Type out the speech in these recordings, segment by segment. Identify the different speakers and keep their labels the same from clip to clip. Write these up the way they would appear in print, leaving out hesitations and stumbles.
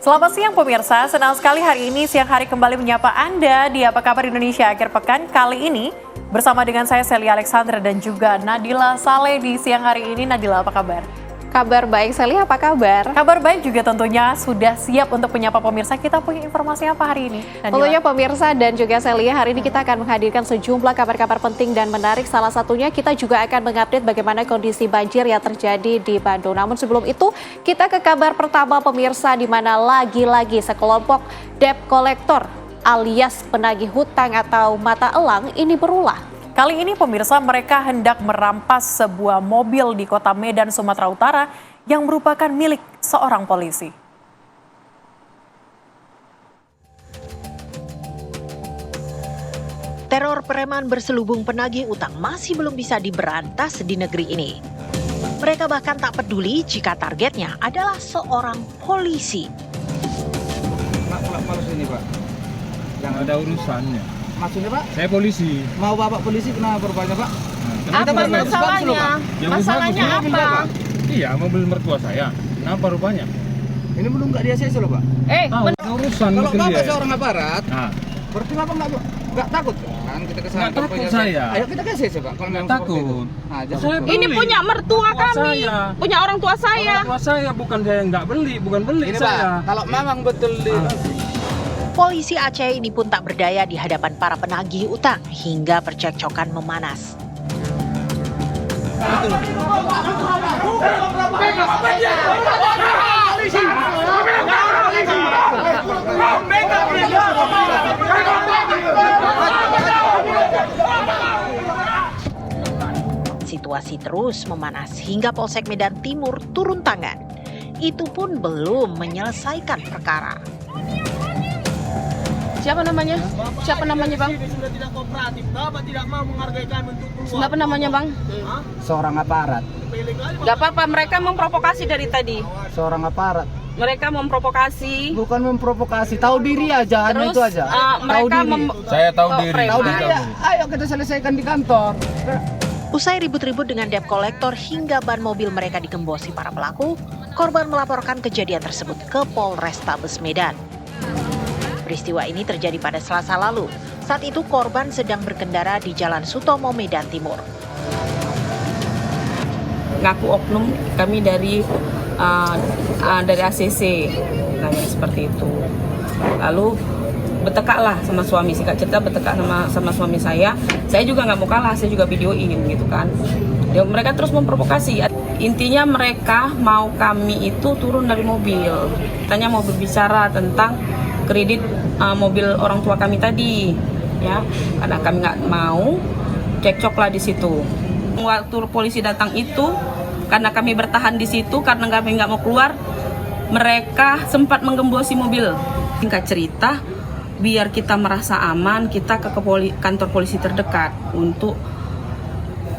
Speaker 1: Selamat siang pemirsa, senang sekali hari ini siang hari kembali menyapa Anda di Apa Kabar Indonesia Akhir Pekan kali ini bersama dengan saya Sally Alexandra dan juga Nadila Saleh di siang hari ini. Nadila, apa kabar?
Speaker 2: Kabar baik, Sally, apa kabar?
Speaker 1: Kabar baik juga tentunya sudah siap untuk menyapa pemirsa. Kita punya informasi apa hari ini, Nadila?
Speaker 2: Tentunya pemirsa dan juga Sally, hari ini kita akan menghadirkan sejumlah kabar-kabar penting dan menarik. Salah satunya kita juga akan mengupdate bagaimana kondisi banjir yang terjadi di Bandung. Namun sebelum itu, kita ke kabar pertama pemirsa, di mana lagi-lagi sekelompok debt collector alias penagih hutang atau mata elang ini berulah.
Speaker 1: Kali ini pemirsa, mereka hendak merampas sebuah mobil di kota Medan, Sumatera Utara yang merupakan milik seorang polisi.
Speaker 3: Teror preman berselubung penagih utang masih belum bisa diberantas di negeri ini. Mereka bahkan tak peduli jika targetnya adalah seorang polisi.
Speaker 4: Pak, pulang palsu ini, Pak.
Speaker 5: Yang ada urusannya.
Speaker 4: Maksudnya, Pak?
Speaker 5: Saya polisi.
Speaker 4: Mau Bapak polisi kenapa rupanya, Pak?
Speaker 5: Kenapa
Speaker 4: Apa
Speaker 5: rupanya?
Speaker 4: masalahnya?
Speaker 5: Yang
Speaker 4: Masalahnya
Speaker 5: bagus,
Speaker 4: apa?
Speaker 5: Iya, mobil mertua saya. Kenapa rupanya?
Speaker 4: Ini belum nggak di ACC loh, Pak.
Speaker 5: Ada urusan
Speaker 4: Kalau
Speaker 5: mungkin
Speaker 4: Bapak
Speaker 5: dia.
Speaker 4: seorang aparat,
Speaker 5: Nah,
Speaker 4: berarti Bapak nggak takut kan kita ke sana?
Speaker 5: Nggak takut
Speaker 4: punya-
Speaker 5: saya.
Speaker 4: Ayo kita ke ACC, Pak. Kalau memang seperti itu.
Speaker 5: takut.
Speaker 4: Nah, jadi
Speaker 5: Saya
Speaker 6: Ini
Speaker 5: beli.
Speaker 6: punya mertua
Speaker 5: Mertua
Speaker 6: kami,
Speaker 5: saya.
Speaker 6: punya orang tua saya.
Speaker 5: Orang tua saya, bukan saya yang nggak beli, bukan beli
Speaker 4: ini,
Speaker 5: saya.
Speaker 4: Pak. Kalau memang betul di
Speaker 3: Polisi Aceh ini pun tak berdaya di hadapan para penagih utang hingga percekcokan memanas. Situasi terus memanas hingga Polsek Medan Timur turun tangan. Itu pun belum menyelesaikan perkara.
Speaker 6: Siapa namanya? Siapa namanya, Bang?
Speaker 7: Sudah tidak kooperatif, Bapak tidak mau menghargai kami untuk keluar.
Speaker 6: Siapa namanya, Bang?
Speaker 4: seorang aparat,
Speaker 6: Gak apa-apa, mereka memprovokasi dari tadi.
Speaker 4: seorang aparat.
Speaker 6: Mereka memprovokasi.
Speaker 4: Bukan memprovokasi, tahu diri aja, hanya
Speaker 6: Terus
Speaker 4: itu aja.
Speaker 6: mereka
Speaker 5: Saya tahu diri.
Speaker 6: preman.
Speaker 4: Tahu diri ya. Ayo kita selesaikan di kantor.
Speaker 3: Usai ribut-ribut dengan debt collector hingga ban mobil mereka digembosi para pelaku, korban melaporkan kejadian tersebut ke Polrestabes Medan. Peristiwa ini terjadi pada Selasa lalu. Saat itu korban sedang berkendara di Jalan Sutomo, Medan Timur.
Speaker 6: Ngaku oknum kami dari ACC, nanya seperti itu. Lalu bertekaklah sama suami, singkat cerita bertekak sama suami saya. Saya juga nggak mau kalah, saya juga videoin gitu kan. Ya, mereka terus memprovokasi. Intinya mereka mau kami itu turun dari mobil. Tanya mau berbicara tentang kredit mobil orang tua kami tadi, ya. Karena kami nggak mau, cekcoklah di situ. Waktu polisi datang itu, karena kami bertahan di situ, karena kami nggak mau keluar, mereka sempat menggembosi mobil. Singkat cerita, biar kita merasa aman, kita ke kantor polisi terdekat untuk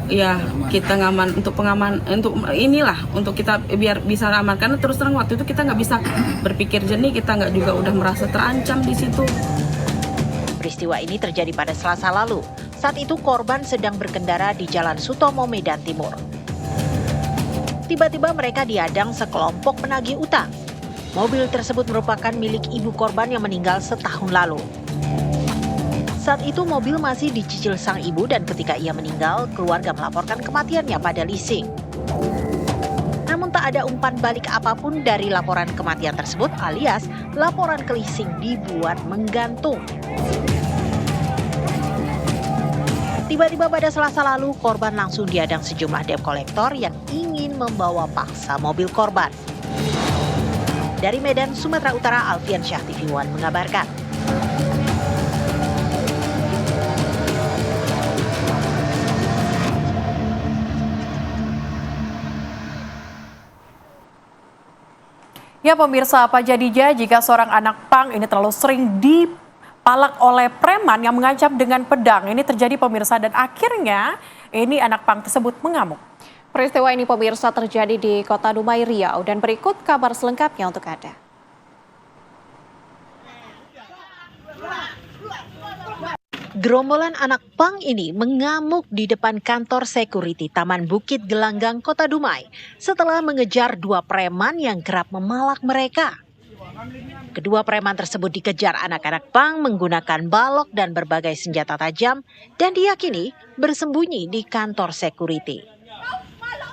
Speaker 6: ya kita ngaman untuk pengaman untuk inilah untuk kita biar bisa aman, karena terus terang waktu itu kita nggak bisa berpikir jernih, kita nggak juga udah merasa terancam di situ.
Speaker 3: Peristiwa ini terjadi pada Selasa lalu. Saat itu korban sedang berkendara di Jalan Sutomo, Medan Timur. Tiba-tiba mereka dihadang sekelompok penagih utang. Mobil tersebut merupakan milik ibu korban yang meninggal setahun lalu. Saat itu mobil masih dicicil sang ibu dan ketika ia meninggal, keluarga melaporkan kematiannya pada leasing. Namun tak ada umpan balik apapun dari laporan kematian tersebut, alias laporan ke leasing dibuat menggantung. Tiba-tiba pada Selasa lalu, korban langsung dihadang sejumlah debt collector yang ingin membawa paksa mobil korban. Dari Medan, Sumatera Utara, Alfian Syah, TV One mengabarkan.
Speaker 1: Ya pemirsa, apa jadinya jika seorang anak pang ini terlalu sering dipalak oleh preman yang mengancam dengan pedang. Ini terjadi pemirsa dan akhirnya ini anak pang tersebut mengamuk.
Speaker 2: Peristiwa ini pemirsa terjadi di Kota Dumai, Riau, dan berikut kabar selengkapnya untuk Anda.
Speaker 3: Gerombolan anak pang ini mengamuk di depan kantor security Taman Bukit Gelanggang, Kota Dumai setelah mengejar dua preman yang kerap memalak mereka. Kedua preman tersebut dikejar anak-anak pang menggunakan balok dan berbagai senjata tajam dan diyakini bersembunyi di kantor security.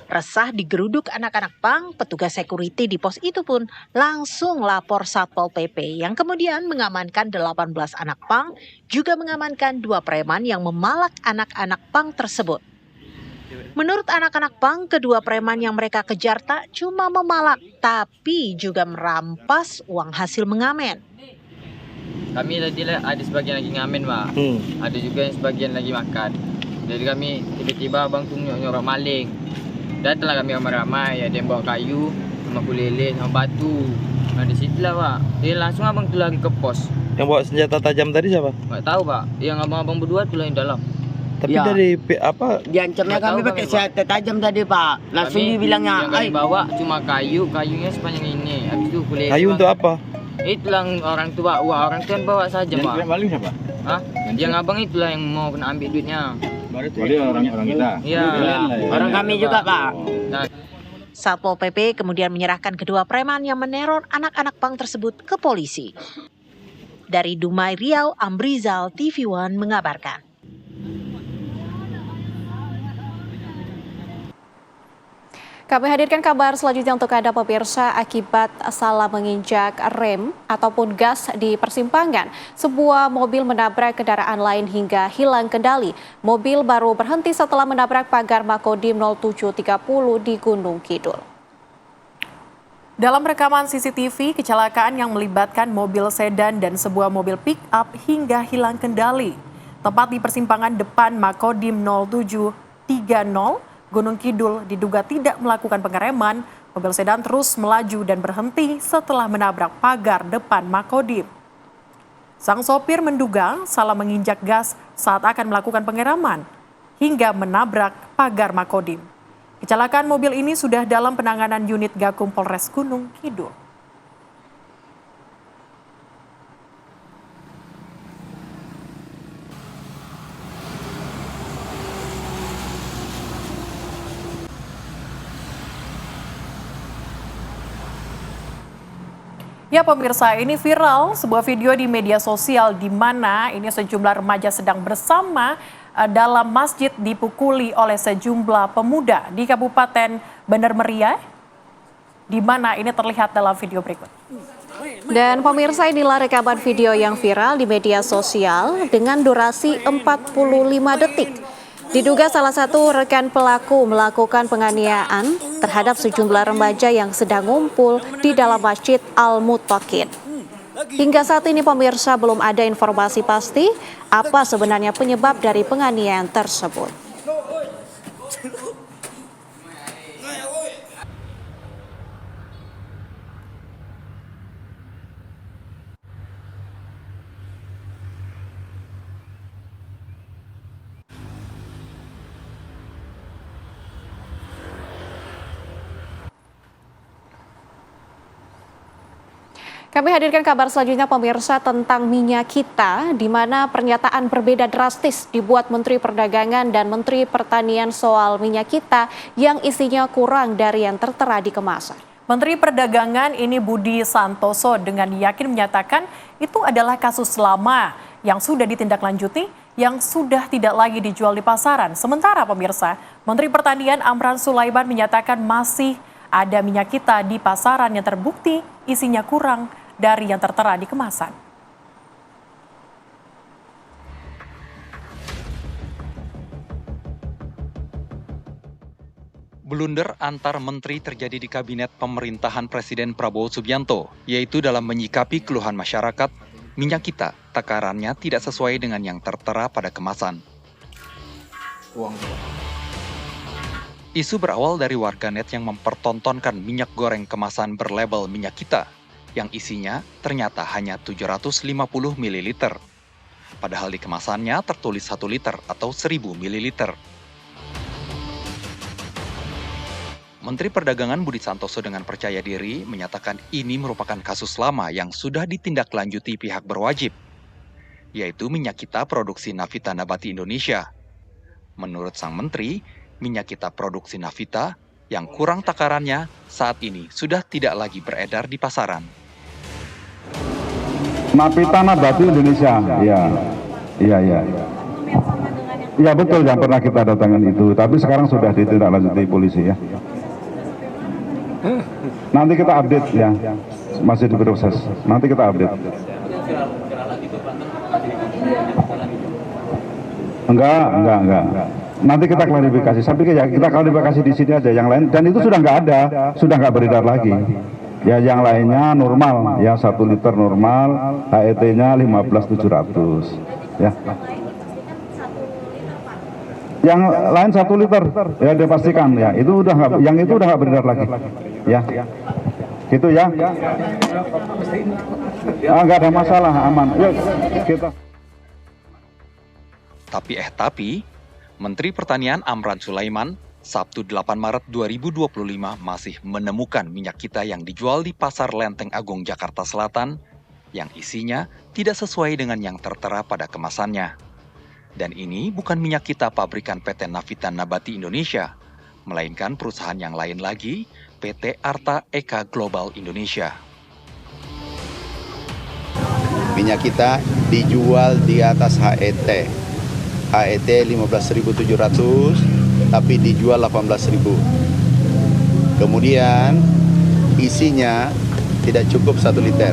Speaker 3: Resah digeruduk anak-anak pang, petugas security di pos itu pun langsung lapor Satpol PP yang kemudian mengamankan 18 anak pang, juga mengamankan 2 preman yang memalak anak-anak pang tersebut. Menurut anak-anak pang, kedua preman yang mereka kejar tak cuma memalak, tapi juga merampas uang hasil mengamen.
Speaker 8: Kami tadi ada sebagian lagi ngamen, Pak. Ada juga yang sebagian lagi makan. Jadi kami tiba-tiba abang tu nyorok maling. Datanglah kami ramai-ramai, ada yang bawa kayu, sama kulele, sama batu. Nah di situlah, Pak. Dia langsung abang tu lari ke pos.
Speaker 9: Yang bawa senjata tajam tadi siapa?
Speaker 8: Nggak tahu, Pak. Yang abang-abang berdua tu lah yang dalam.
Speaker 9: Tapi dari apa?
Speaker 10: Diancamnya kami pakai senjata tajam tadi, Pak. Langsung dibilangnya,
Speaker 8: yang kami bawa cuma kayunya sepanjang ini. Habis itu kulele.
Speaker 9: Kayu untuk apa?
Speaker 8: Itulah orang tu, Pak. Wah, orang tu kan bawa saja, Pak.
Speaker 5: Yang maling siapa?
Speaker 8: Hah? Yang abang itulah yang mau kena ambil duitnya.
Speaker 5: Jadi orang-orang kita.
Speaker 8: Iya.
Speaker 10: orang kami juga, Pak.
Speaker 8: Nah,
Speaker 3: Satpol PP kemudian menyerahkan kedua preman yang meneror anak-anak pang tersebut ke polisi. Dari Dumai, Riau, Amrizal, TV One mengabarkan.
Speaker 2: Kami hadirkan kabar selanjutnya untuk Anda pemirsa. Akibat salah menginjak rem ataupun gas di persimpangan, sebuah mobil menabrak kendaraan lain hingga hilang kendali. Mobil baru berhenti setelah menabrak pagar Makodim 0730 di Gunung Kidul.
Speaker 1: Dalam rekaman CCTV, kecelakaan yang melibatkan mobil sedan dan sebuah mobil pick-up hingga hilang kendali. Tepat di persimpangan depan Makodim 0730, Gunung Kidul diduga tidak melakukan pengereman, mobil sedan terus melaju dan berhenti setelah menabrak pagar depan Makodim. Sang sopir menduga salah menginjak gas saat akan melakukan pengereman, hingga menabrak pagar Makodim. Kecelakaan mobil ini sudah dalam penanganan unit Gakum Polres Gunung Kidul. Ya pemirsa, ini viral sebuah video di media sosial di mana ini sejumlah remaja sedang bersama dalam masjid dipukuli oleh sejumlah pemuda di Kabupaten Bandar Meriah, di mana ini terlihat dalam video berikut.
Speaker 2: Dan pemirsa, inilah rekaman video yang viral di media sosial dengan durasi 45 detik. Diduga salah satu rekan pelaku melakukan penganiayaan terhadap sejumlah remaja yang sedang ngumpul di dalam Masjid Al-Muttaqin. Hingga saat ini pemirsa belum ada informasi pasti apa sebenarnya penyebab dari penganiayaan tersebut. Kami hadirkan kabar selanjutnya pemirsa tentang minyak kita, di mana pernyataan berbeda drastis dibuat Menteri Perdagangan dan Menteri Pertanian soal minyak kita yang isinya kurang dari yang tertera di kemasan.
Speaker 1: Menteri Perdagangan ini Budi Santoso dengan yakin menyatakan itu adalah kasus lama yang sudah ditindaklanjuti, yang sudah tidak lagi dijual di pasaran. Sementara pemirsa, Menteri Pertanian Amran Sulaiman menyatakan masih ada minyak kita di pasaran yang terbukti isinya kurang dari yang tertera di kemasan.
Speaker 11: Blunder antar menteri terjadi di kabinet pemerintahan Presiden Prabowo Subianto, yaitu dalam menyikapi keluhan masyarakat, minyak kita takarannya tidak sesuai dengan yang tertera pada kemasan. Isu berawal dari warganet yang mempertontonkan minyak goreng kemasan berlabel minyak kita, yang isinya ternyata hanya 750 ml. Padahal di kemasannya tertulis 1 liter atau 1000 ml. Menteri Perdagangan Budi Santoso dengan percaya diri menyatakan ini merupakan kasus lama yang sudah ditindaklanjuti pihak berwajib, yaitu minyak kita produksi Navita Nabati Indonesia. Menurut sang menteri, minyak kita produksi Navita yang kurang takarannya saat ini sudah tidak lagi beredar di pasaran.
Speaker 5: Napita Nabati Indonesia, iya. Iya betul yang pernah kita datangkan itu, tapi sekarang sudah ditindaklanjuti polisi ya. Nanti kita update ya, masih diproses. Nanti kita update. Enggak. Nanti kita klarifikasi. Saya pikir ya kita klarifikasi di sini aja yang lain. Dan itu sudah nggak ada, sudah nggak beredar lagi. Ya yang lainnya normal, ya 1 liter normal, HET-nya 15.700. Ya. Yang lain 1 liter, ya dipastikan ya. Itu udah nggak, yang itu udah nggak beredar lagi. Ya. Gitu ya. Nggak ada masalah, aman. Yuk kita.
Speaker 11: Tapi, Menteri Pertanian Amran Sulaiman Sabtu 8 Maret 2025 masih menemukan minyak kita yang dijual di Pasar Lenteng Agung Jakarta Selatan yang isinya tidak sesuai dengan yang tertera pada kemasannya. Dan ini bukan minyak kita pabrikan PT Navita Nabati Indonesia, melainkan perusahaan yang lain lagi, PT Arta Eka Global Indonesia.
Speaker 12: Minyak kita dijual di atas HET. HET 15.700, tapi dijual 18.000. Kemudian isinya tidak cukup 1 liter,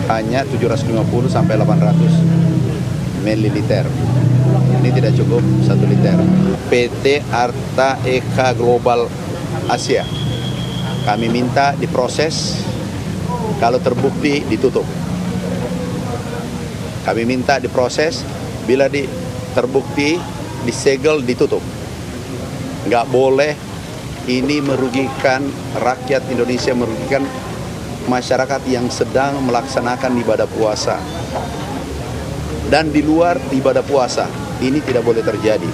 Speaker 12: hanya 750 sampai 800 ml. Ini tidak cukup 1 liter. PT Arta Eka Global Asia, kami minta diproses, kalau terbukti ditutup. Kami minta diproses, bila terbukti disegel ditutup. Nggak boleh, ini merugikan rakyat Indonesia, merugikan masyarakat yang sedang melaksanakan ibadah puasa. Dan di luar ibadah puasa, ini tidak boleh terjadi.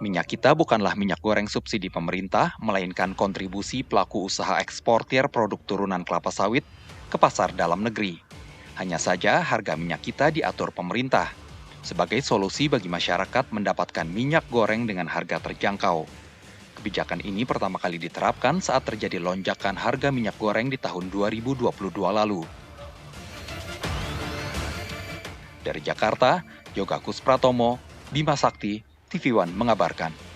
Speaker 11: Minyak kita bukanlah minyak goreng subsidi pemerintah, melainkan kontribusi pelaku usaha eksportir produk turunan kelapa sawit ke pasar dalam negeri. Hanya saja harga minyak kita diatur pemerintah sebagai solusi bagi masyarakat mendapatkan minyak goreng dengan harga terjangkau. Kebijakan ini pertama kali diterapkan saat terjadi lonjakan harga minyak goreng di tahun 2022 lalu. Dari Jakarta, Yoga Kuspratomo, Bima Sakti, TV One mengabarkan.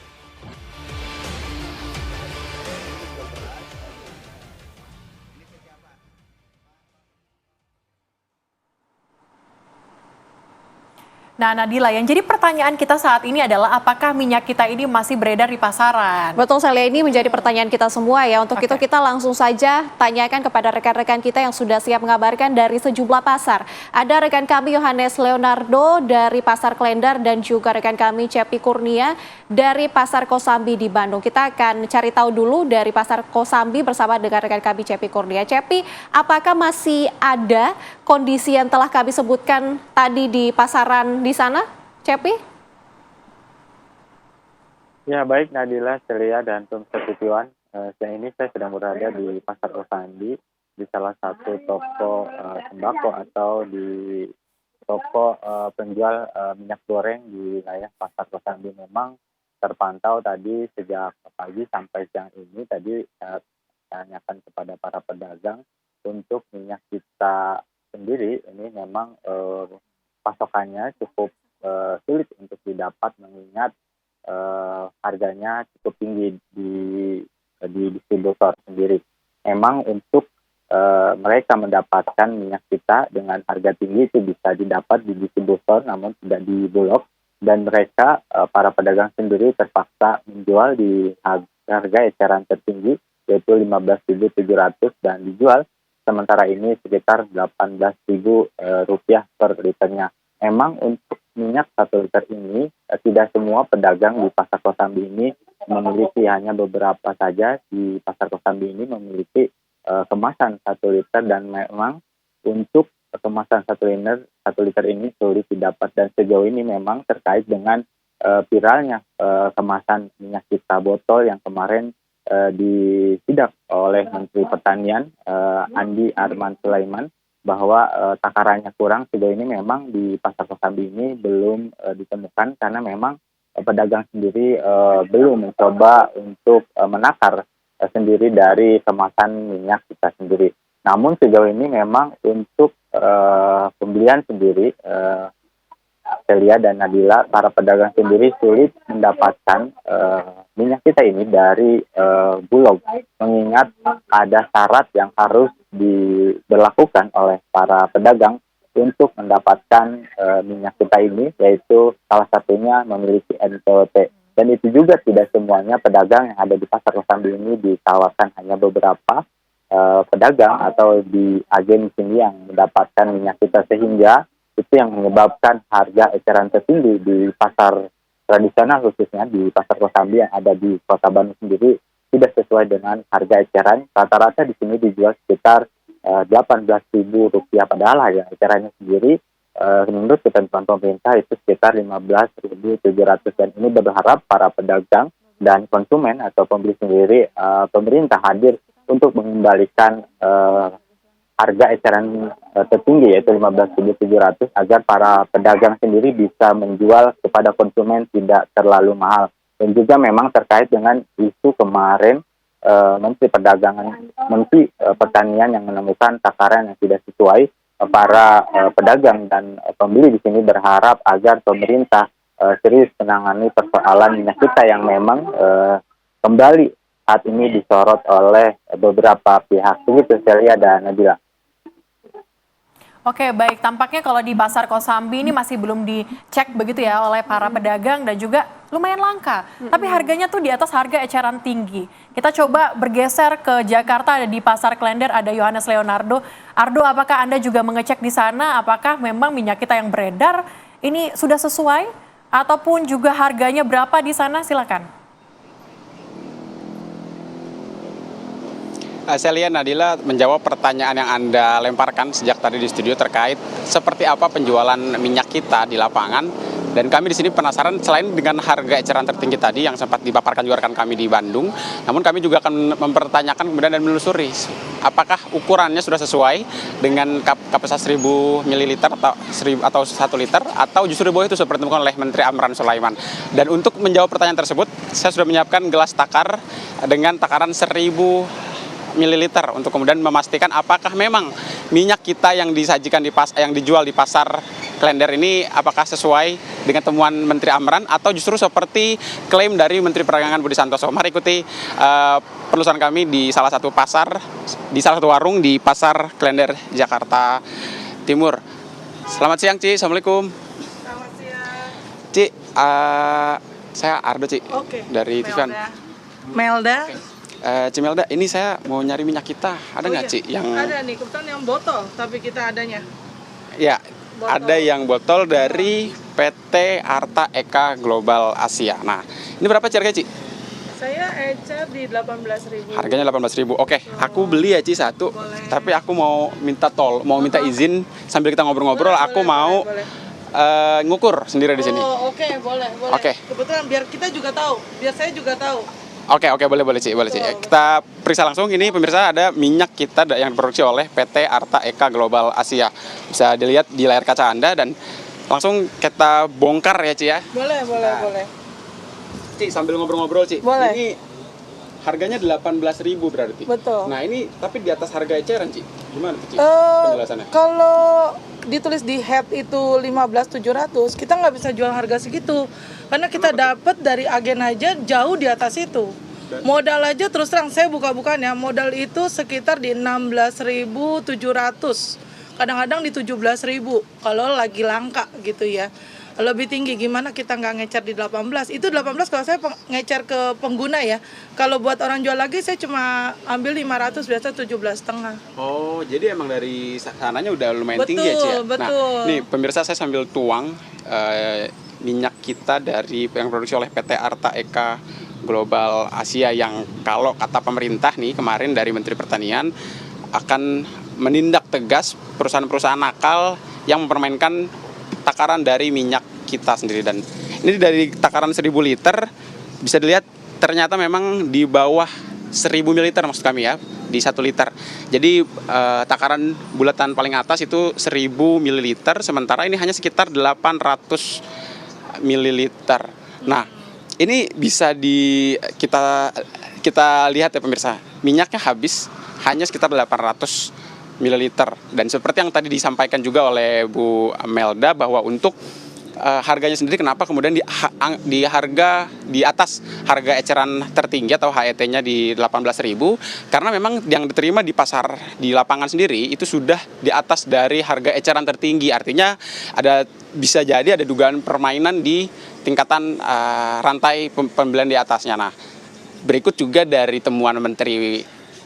Speaker 1: Nah Nadila, yang jadi pertanyaan kita saat ini adalah apakah minyak kita ini masih beredar di pasaran?
Speaker 2: Betul, Celia, ini menjadi pertanyaan kita semua ya. Untuk itu kita langsung saja tanyakan kepada rekan-rekan kita yang sudah siap mengabarkan dari sejumlah pasar. Ada rekan kami Yohanes Leonardo dari Pasar Klender dan juga rekan kami Cepi Kurnia dari Pasar Kosambi di Bandung. Kita akan cari tahu dulu dari Pasar Kosambi bersama dengan rekan kami Cepi Kurnia. Cepi, apakah masih ada kondisi yang telah kami sebutkan tadi di pasaran di sana, Cepi?
Speaker 13: Ya, baik Nadila, Celia, dan Tum Setitiwan. Siang ini saya sedang berada di Pasar Kosambi, di salah satu toko sembako atau di toko penjual minyak goreng di wilayah Pasar Kosambi. Memang terpantau tadi sejak pagi sampai siang ini, tadi saya tanyakan kepada para pedagang untuk minyak kita sendiri, ini memang pasokannya cukup sulit untuk didapat mengingat harganya cukup tinggi di distributor sendiri. Memang untuk mereka mendapatkan minyak kita dengan harga tinggi itu bisa didapat di distributor namun tidak di Bulog, dan mereka para pedagang sendiri terpaksa menjual di harga eceran tertinggi yaitu 15.700 dan dijual sementara ini sekitar Rp18.000 per liternya. Memang untuk minyak 1 liter ini tidak semua pedagang di Pasar Kosambi ini memiliki, hanya beberapa saja di Pasar Kosambi ini memiliki kemasan 1 liter, dan memang untuk kemasan 1 liter ini sulit didapat, dan sejauh ini memang terkait dengan viralnya kemasan minyak kita botol yang kemarin disidak oleh Menteri Pertanian Andi Arman Sulaiman bahwa takarannya kurang. Sejauh ini memang di Pasar Kosambi ini belum ditemukan karena memang pedagang sendiri belum mencoba untuk menakar sendiri dari kemasan minyak kita sendiri. Namun sejauh ini memang untuk pembelian sendiri, Celia dan Nadila, para pedagang sendiri sulit mendapatkan minyak kita ini dari Bulog, mengingat ada syarat yang harus diberlakukan oleh para pedagang untuk mendapatkan minyak kita ini, yaitu salah satunya memiliki NPWP. Dan itu juga tidak semuanya pedagang yang ada di Pasar Kosambi ini ditawarkan, hanya beberapa pedagang atau di agen sini yang mendapatkan minyak kita, sehingga itu yang menyebabkan harga eceran tertinggi di pasar tradisional, khususnya di Pasar Kosambi yang ada di Kota Bandung sendiri tidak sesuai dengan harga eceran. Rata-rata di sini dijual sekitar Rp18.000, padahal harga ecerannya sendiri menurut ketentuan pemerintah itu sekitar 15.700, dan ini berharap para pedagang dan konsumen atau pembeli sendiri, pemerintah hadir untuk mengembalikan harga eceran tertinggi yaitu 15.700 agar para pedagang sendiri bisa menjual kepada konsumen tidak terlalu mahal. Dan juga memang terkait dengan isu kemarin Menteri Pertanian yang menemukan takaran yang tidak sesuai, para pedagang dan pembeli di sini berharap agar pemerintah serius menangani persoalan minyak kita yang memang kembali saat ini disorot oleh beberapa pihak. Begitu Celia dan Nadila.
Speaker 1: Oke, baik. Tampaknya kalau di Pasar Kosambi ini masih belum dicek begitu ya oleh para pedagang dan juga lumayan langka. Tapi harganya tuh di atas harga eceran tinggi. Kita coba bergeser ke Jakarta, ada di Pasar Klender, ada Yohanes Leonardo. Ardo, apakah Anda juga mengecek di sana apakah memang minyak kita yang beredar ini sudah sesuai ataupun juga harganya berapa di sana? Silakan.
Speaker 14: Saya lihat Nadila menjawab pertanyaan yang Anda lemparkan sejak tadi di studio terkait seperti apa penjualan minyak kita di lapangan. Dan kami di sini penasaran, selain dengan harga eceran tertinggi tadi yang sempat dipaparkan juga rekan kami di Bandung, namun kami juga akan mempertanyakan kemudian dan menelusuri apakah ukurannya sudah sesuai dengan kapasitas 1000 ml atau 1 liter, atau justru di bawah itu seperti dilakukan oleh Menteri Amran Sulaiman. Dan untuk menjawab pertanyaan tersebut, saya sudah menyiapkan gelas takar dengan takaran 1000 mililiter untuk kemudian memastikan apakah memang minyak kita yang disajikan yang dijual di Pasar Klender ini apakah sesuai dengan temuan Menteri Amran atau justru seperti klaim dari Menteri Perdagangan Budi Santoso. Mari ikuti penelusuran kami di salah satu pasar, di salah satu warung di Pasar Klender, Jakarta Timur. Selamat siang, Ci. Assalamualaikum.
Speaker 15: Selamat siang.
Speaker 14: Ci, saya Ardo, Ci.
Speaker 15: Oke.
Speaker 14: Dari TV.
Speaker 15: Melda.
Speaker 14: Cimelda, ini saya mau nyari minyak kita, ada nggak Ci? Yang
Speaker 15: Ada nih, kebetulan yang botol, tapi kita adanya.
Speaker 14: Ya, botol. Ada yang botol dari PT Arta Eka Global Asia. Nah, ini berapa Ci harga Ci?
Speaker 15: Saya ecer di 18.000.
Speaker 14: Harganya 18.000. Oke, aku beli ya Ci satu. Boleh. Tapi aku mau minta izin sambil kita ngobrol-ngobrol. Aku mau ngukur sendiri di sini.
Speaker 15: Oh, oke, boleh.
Speaker 14: Oke.
Speaker 15: Kebetulan biar kita juga tahu, biar saya juga tahu.
Speaker 14: Oke, boleh Ci. Kita periksa langsung. Ini pemirsa ada minyak kita yang diproduksi oleh PT Arta Eka Global Asia. Bisa dilihat di layar kaca Anda dan langsung kita bongkar ya Ci ya.
Speaker 15: Boleh.
Speaker 14: Ci, sambil ngobrol-ngobrol Ci.
Speaker 15: Boleh.
Speaker 14: Ini harganya 18.000 berarti.
Speaker 15: Betul.
Speaker 14: Nah, ini tapi di atas harga eceran Ci. Gimana tuh Ci penjelasannya?
Speaker 15: Kalau ditulis di head itu 15.700, kita nggak bisa jual harga segitu. Karena kita dapat dari agen aja jauh di atas itu. Modal aja terus terang saya buka-bukaan ya, modal itu sekitar di 16.700. Kadang-kadang di 17.000 kalau lagi langka gitu ya. Lebih tinggi, gimana kita nggak ngecer di 18? Itu 18 kalau saya ngecer ke pengguna ya. Kalau buat orang jual lagi saya cuma ambil 500, biasa 17,5.
Speaker 14: Oh, jadi emang dari sananya udah lumayan tinggi ya Ci ya?
Speaker 15: Betul.
Speaker 14: Nah, nih pemirsa saya sambil tuang minyak kita dari yang produksi oleh PT Arta Eka Global Asia yang kalau kata pemerintah nih kemarin dari Menteri Pertanian akan menindak tegas perusahaan-perusahaan nakal yang mempermainkan takaran dari minyak kita sendiri. Dan ini dari takaran 1000 liter bisa dilihat ternyata memang di bawah 1000 ml maksud kami ya, di 1 liter. Jadi takaran bulatan paling atas itu 1000 ml, sementara ini hanya sekitar 800 ml. Nah, ini bisa kita lihat ya pemirsa, minyaknya habis hanya sekitar 800 ml. Dan seperti yang tadi disampaikan juga oleh Bu Melda bahwa untuk harganya sendiri kenapa kemudian di harga di atas harga eceran tertinggi atau HET-nya di 18.000 karena memang yang diterima di pasar di lapangan sendiri itu sudah di atas dari harga eceran tertinggi, artinya bisa jadi ada dugaan permainan di tingkatan rantai pembelian di atasnya. Nah, berikut juga dari temuan Menteri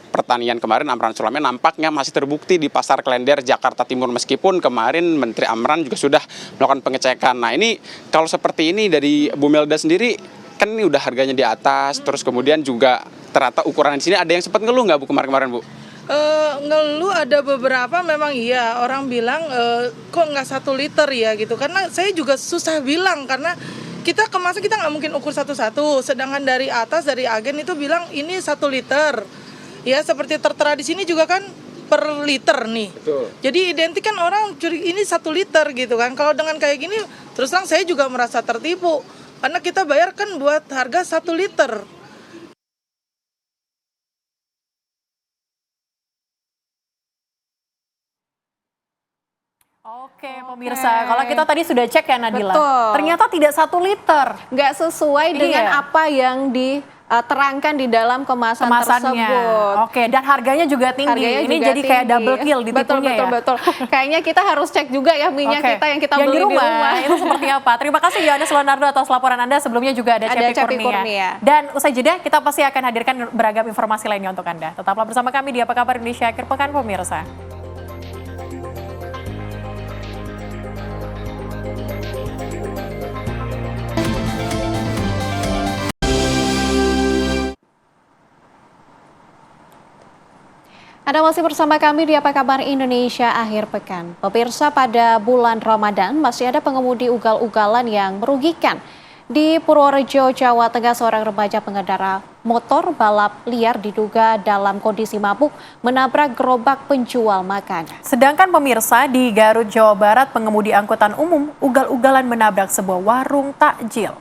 Speaker 14: Pertanian kemarin Amran Sulaiman nampaknya masih terbukti di Pasar Klender Jakarta Timur meskipun kemarin Menteri Amran juga sudah melakukan pengecekan. Nah ini kalau seperti ini dari Bu Melda sendiri kan ini udah harganya di atas, terus kemudian juga ternyata ukuran di sini ada yang sempat ngeluh nggak Bu kemarin Bu?
Speaker 15: Ngeluh ada beberapa memang iya, orang bilang kok nggak 1 liter ya gitu, karena saya juga susah bilang karena kita kemasan kita nggak mungkin ukur satu-satu, sedangkan dari atas dari agen itu bilang ini 1 liter. Ya seperti tertera di sini juga kan per liter nih. Betul. Jadi identik kan orang curi ini 1 liter gitu kan. Kalau dengan kayak gini terus terang saya juga merasa tertipu. Karena kita bayar kan buat harga 1 liter.
Speaker 1: Oke, pemirsa, kalau kita tadi sudah cek ya Nadila,
Speaker 2: Betul.
Speaker 1: ternyata tidak 1 liter.
Speaker 2: Nggak sesuai dengan
Speaker 1: Iya.
Speaker 2: apa yang diterangkan di dalam kemasan
Speaker 1: Kemasannya.
Speaker 2: tersebut.
Speaker 1: Oke, dan harganya juga tinggi.
Speaker 2: Harganya
Speaker 1: Ini
Speaker 2: juga
Speaker 1: jadi kayak
Speaker 2: tinggi.
Speaker 1: double kill ditipunya ya.
Speaker 2: Betul. Kayaknya kita harus cek juga ya minyak
Speaker 1: Oke.
Speaker 2: kita yang kita
Speaker 1: Yang
Speaker 2: beli
Speaker 1: di rumah. Itu seperti apa? Terima kasih Yohanes Leonardo atas laporan Anda. Sebelumnya juga ada Cepi Kurnia. Dan usai jeda kita pasti akan hadirkan beragam informasi lainnya untuk Anda. Tetaplah bersama kami di Apa Kabar Indonesia Akhir Pekan pemirsa.
Speaker 2: Anda masih bersama kami di Apa Kabar Indonesia Akhir Pekan. Pemirsa, pada bulan Ramadan masih ada pengemudi ugal-ugalan yang merugikan. Di Purworejo, Jawa Tengah, seorang remaja pengendara motor balap liar diduga dalam kondisi mabuk menabrak gerobak penjual makanan.
Speaker 1: Sedangkan pemirsa di Garut, Jawa Barat, pengemudi angkutan umum ugal-ugalan menabrak sebuah warung takjil.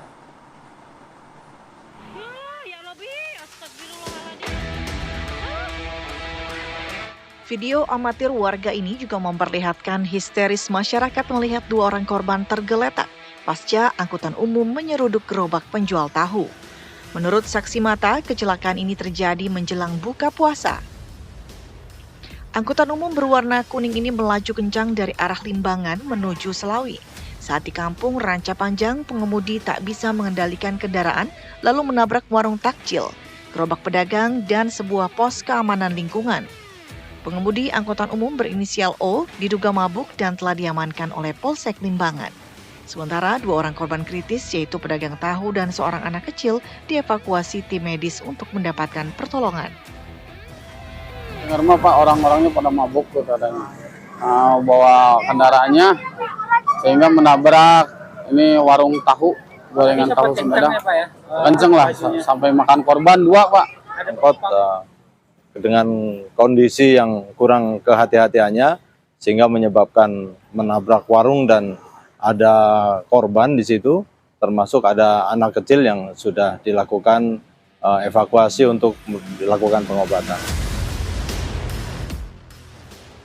Speaker 16: Video amatir warga ini juga memperlihatkan histeris masyarakat melihat 2 orang korban tergeletak pasca angkutan umum menyeruduk gerobak penjual tahu. Menurut saksi mata, kecelakaan ini terjadi menjelang buka puasa. Angkutan umum berwarna kuning ini melaju kencang dari arah Limbangan menuju Selawi. Saat di kampung Ranca Panjang, pengemudi tak bisa mengendalikan kendaraan lalu menabrak warung takjil, gerobak pedagang, dan sebuah pos keamanan lingkungan. Pengemudi angkutan umum berinisial O diduga mabuk dan telah diamankan oleh Polsek Limbangan. Sementara 2 orang korban kritis yaitu pedagang tahu dan seorang anak kecil dievakuasi tim medis untuk mendapatkan pertolongan.
Speaker 17: Dengar mah Pak, orang-orangnya pada mabuk tuh katanya. Bawa kendaraannya sehingga menabrak ini warung tahu, gorengan tahu Sumedang. Kenceng lah sampai makan korban 2 Pak.
Speaker 9: Dengan kondisi yang kurang kehati-hatiannya sehingga menyebabkan menabrak warung dan ada korban di situ, termasuk ada anak kecil yang sudah dilakukan evakuasi untuk dilakukan pengobatan.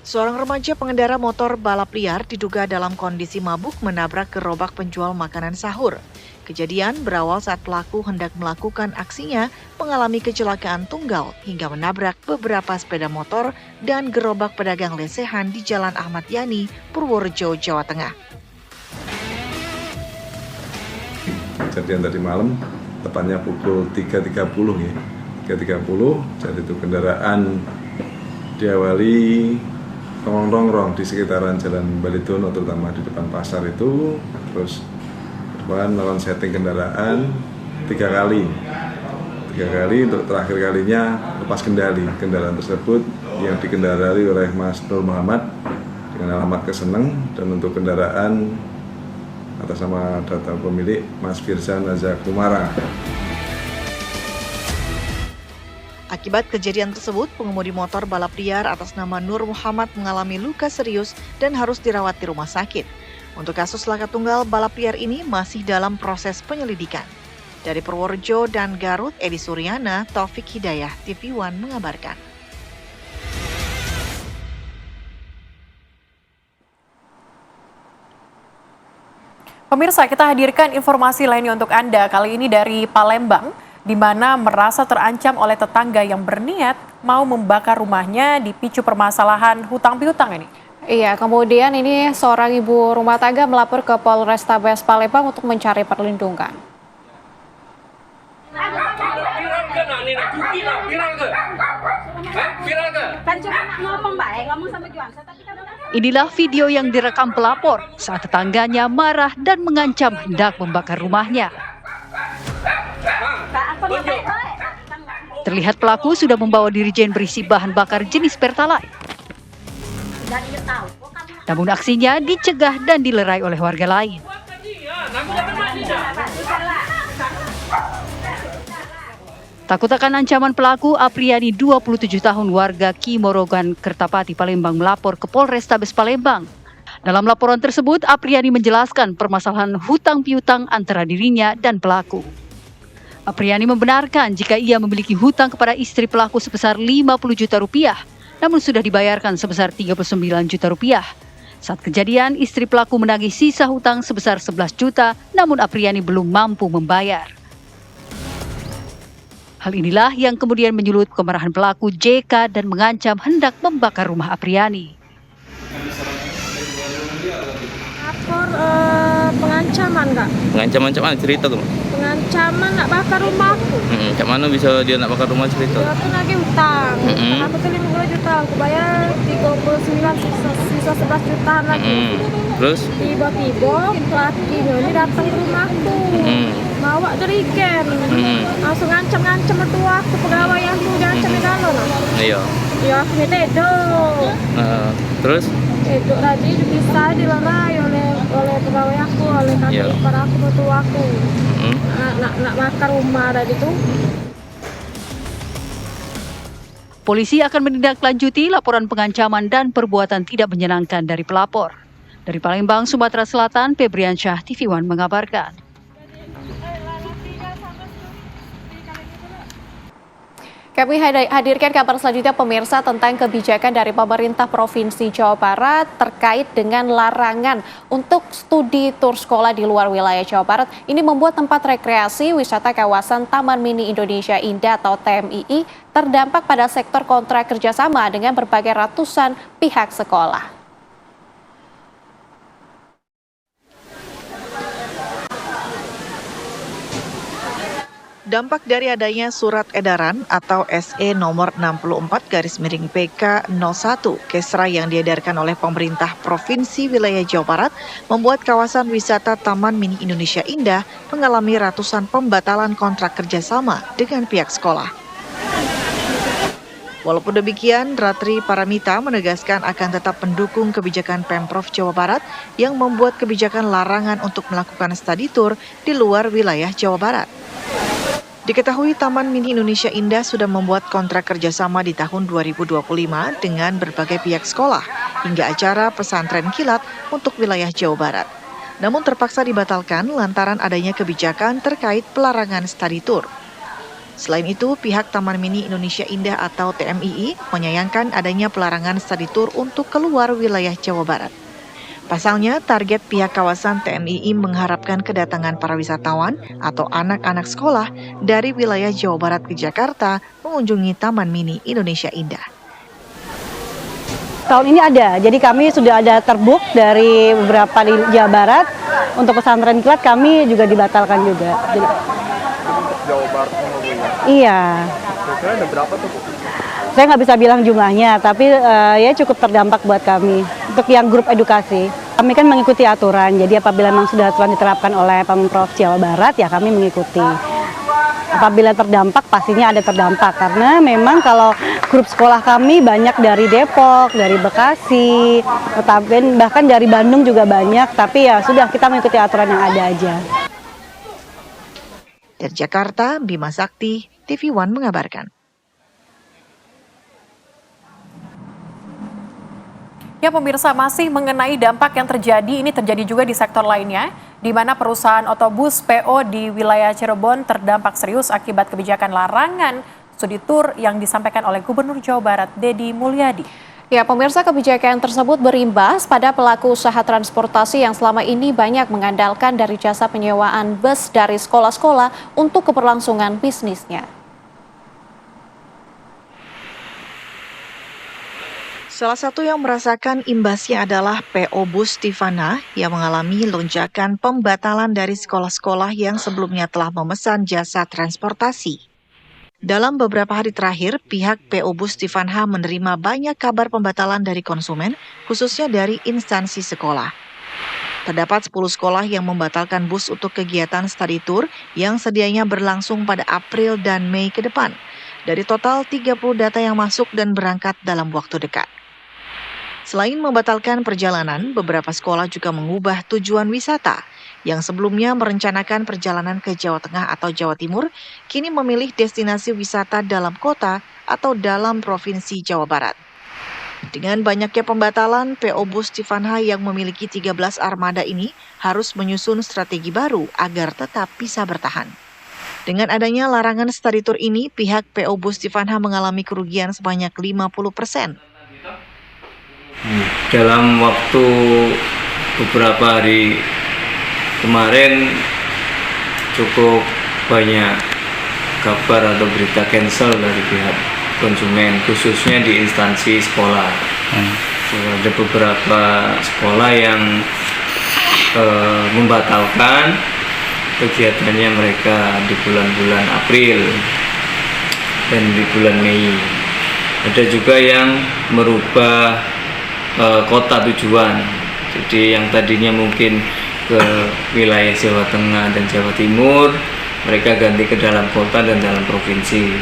Speaker 16: Seorang remaja pengendara motor balap liar diduga dalam kondisi mabuk menabrak gerobak penjual makanan sahur. Kejadian berawal saat pelaku hendak melakukan aksinya mengalami kecelakaan tunggal hingga menabrak beberapa sepeda motor dan gerobak pedagang lesehan di Jalan Ahmad Yani, Purworejo, Jawa Tengah.
Speaker 18: Kejadian tadi malam, tepatnya pukul 3.30 ya. 3.30, jadi itu kendaraan diawali nongkrong di sekitaran Jalan Balidono, terutama di depan pasar itu, terus melakukan setting kendaraan 3 kali untuk terakhir kalinya lepas kendali. Kendaraan tersebut yang dikendarai oleh Mas Nur Muhammad dengan alamat Keseneng, dan untuk kendaraan atas nama data pemilik Mas Firsan Azza Kumara.
Speaker 16: Akibat kejadian tersebut, pengemudi motor balap liar atas nama Nur Muhammad mengalami luka serius dan harus dirawat di rumah sakit. Untuk kasus laka tunggal balap liar ini masih dalam proses penyelidikan. Dari Purworejo dan Garut, Edi Suryana, Taufik Hidayah, TV One mengabarkan.
Speaker 1: Pemirsa, kita hadirkan informasi lainnya untuk Anda, kali ini dari Palembang, di mana merasa terancam oleh tetangga yang berniat mau membakar rumahnya dipicu permasalahan hutang piutang ini.
Speaker 2: Iya, kemudian ini seorang ibu rumah tangga melapor ke Polrestabes Palembang untuk mencari perlindungan.
Speaker 19: Inilah video yang direkam pelapor saat tetangganya marah dan mengancam hendak membakar rumahnya. Terlihat pelaku sudah membawa dirijen berisi bahan bakar jenis Pertalite. Namun aksinya dicegah dan dilerai oleh warga lain. Takut akan ancaman pelaku, Apriani 27 tahun warga Kimorogan, Kertapati, Palembang melapor ke Polrestabes Palembang. Dalam laporan tersebut, Apriani menjelaskan permasalahan hutang piutang antara dirinya dan pelaku. Apriani membenarkan jika ia memiliki hutang kepada istri pelaku sebesar 50 juta rupiah, namun sudah dibayarkan sebesar 39 juta rupiah. Saat kejadian, istri pelaku menagih sisa hutang sebesar 11 juta, namun Apriani belum mampu membayar. Hal inilah yang kemudian menyulut kemarahan pelaku JK dan mengancam hendak membakar rumah Apriani.
Speaker 20: Lapor pengancaman, Kak.
Speaker 21: Pengancaman macam mana cerita tuh?
Speaker 20: Pengancaman nak bakar rumahku.
Speaker 21: Macam mana bisa dia nak bakar rumah cerita?
Speaker 20: Dia aku nagih hutang. Aku tuh 50 juta, aku bayar 39, sisa 11 juta lagi.
Speaker 21: Terus?
Speaker 20: Tiba-tiba lakinya ini datang ke rumahku. Bawa jerigen. Langsung ngancam-ngancam mertua aku, pegawai aku diancam di dalam.
Speaker 21: Iya.
Speaker 20: Ya aku tedok.
Speaker 21: Terus?
Speaker 20: Tedok tadi bisa dilerai oleh pegawai aku, oleh kakak ipar aku, mertua aku. Nak bakar rumah tadi tuh.
Speaker 19: Polisi akan menindaklanjuti laporan pengancaman dan perbuatan tidak menyenangkan dari pelapor. Dari Palembang, Sumatera Selatan, Febriansyah, TV One mengabarkan.
Speaker 2: Kami hadirkan kabar selanjutnya pemirsa tentang kebijakan dari pemerintah Provinsi Jawa Barat terkait dengan larangan untuk studi tur sekolah di luar wilayah Jawa Barat. Ini membuat tempat rekreasi wisata kawasan Taman Mini Indonesia Indah atau TMII terdampak pada sektor kontrak kerjasama dengan berbagai ratusan pihak sekolah.
Speaker 16: Dampak dari adanya surat edaran atau SE nomor 64/PK 01 Kesra yang diedarkan oleh pemerintah Provinsi Wilayah Jawa Barat membuat kawasan wisata Taman Mini Indonesia Indah mengalami ratusan pembatalan kontrak kerjasama dengan pihak sekolah. Walaupun demikian, Ratri Paramita menegaskan akan tetap mendukung kebijakan Pemprov Jawa Barat yang membuat kebijakan larangan untuk melakukan study tour di luar wilayah Jawa Barat. Diketahui Taman Mini Indonesia Indah sudah membuat kontrak kerjasama di tahun 2025 dengan berbagai pihak sekolah hingga acara pesantren kilat untuk wilayah Jawa Barat. Namun terpaksa dibatalkan lantaran adanya kebijakan terkait pelarangan study tour. Selain itu, pihak Taman Mini Indonesia Indah atau TMII menyayangkan adanya pelarangan study tour untuk keluar wilayah Jawa Barat. Pasalnya, target pihak kawasan TMII mengharapkan kedatangan para wisatawan atau anak-anak sekolah dari wilayah Jawa Barat ke Jakarta mengunjungi Taman Mini Indonesia Indah.
Speaker 22: Tahun ini ada, jadi kami sudah ada terbook dari beberapa di Jawa Barat. Untuk pesantren kilat kami juga dibatalkan juga. Jadi,
Speaker 23: Jawa Barat
Speaker 22: iya.
Speaker 23: Kira-kira ada berapa tuh, Bu?
Speaker 22: Saya nggak bisa bilang jumlahnya, tapi ya cukup terdampak buat kami. Untuk yang grup edukasi, kami kan mengikuti aturan. Jadi apabila memang sudah aturan diterapkan oleh Pemprov Jawa Barat, ya kami mengikuti. Apabila terdampak, pastinya ada terdampak. Karena memang kalau grup sekolah kami banyak dari Depok, dari Bekasi, tetapi bahkan dari Bandung juga banyak. Tapi ya sudah, kita mengikuti aturan yang ada aja.
Speaker 16: Dari Jakarta, Bima Sakti, TV One mengabarkan.
Speaker 1: Ya pemirsa, masih mengenai dampak yang terjadi, ini terjadi juga di sektor lainnya, di mana perusahaan otobus PO di wilayah Cirebon terdampak serius akibat kebijakan larangan studi tur yang disampaikan oleh Gubernur Jawa Barat, Deddy Mulyadi.
Speaker 2: Ya, pemirsa, kebijakan tersebut berimbas pada pelaku usaha transportasi yang selama ini banyak mengandalkan dari jasa penyewaan bus dari sekolah-sekolah untuk keberlangsungan bisnisnya.
Speaker 16: Salah satu yang merasakan imbasnya adalah PO Bus Tivana yang mengalami lonjakan pembatalan dari sekolah-sekolah yang sebelumnya telah memesan jasa transportasi. Dalam beberapa hari terakhir, pihak PO Bus Tivana menerima banyak kabar pembatalan dari konsumen, khususnya dari instansi sekolah. Terdapat 10 sekolah yang membatalkan bus untuk kegiatan study tour yang sedianya berlangsung pada April dan Mei ke depan. Dari total 30 data yang masuk dan berangkat dalam waktu dekat. Selain membatalkan perjalanan, beberapa sekolah juga mengubah tujuan wisata. Yang sebelumnya merencanakan perjalanan ke Jawa Tengah atau Jawa Timur, kini memilih destinasi wisata dalam kota atau dalam Provinsi Jawa Barat. Dengan banyaknya pembatalan, PO Bus Tivana yang memiliki 13 armada ini harus menyusun strategi baru agar tetap bisa bertahan. Dengan adanya larangan study tour ini, pihak PO Bus Tivana mengalami kerugian sebanyak 50%.
Speaker 21: Dalam waktu beberapa hari kemarin cukup banyak kabar atau berita cancel dari pihak konsumen, khususnya di instansi sekolah. Ada beberapa sekolah yang membatalkan kegiatannya mereka di bulan-bulan April dan di bulan Mei. Ada juga yang merubah kota tujuan, jadi yang tadinya mungkin ke wilayah Jawa Tengah dan Jawa Timur, mereka ganti ke dalam kota dan dalam provinsi.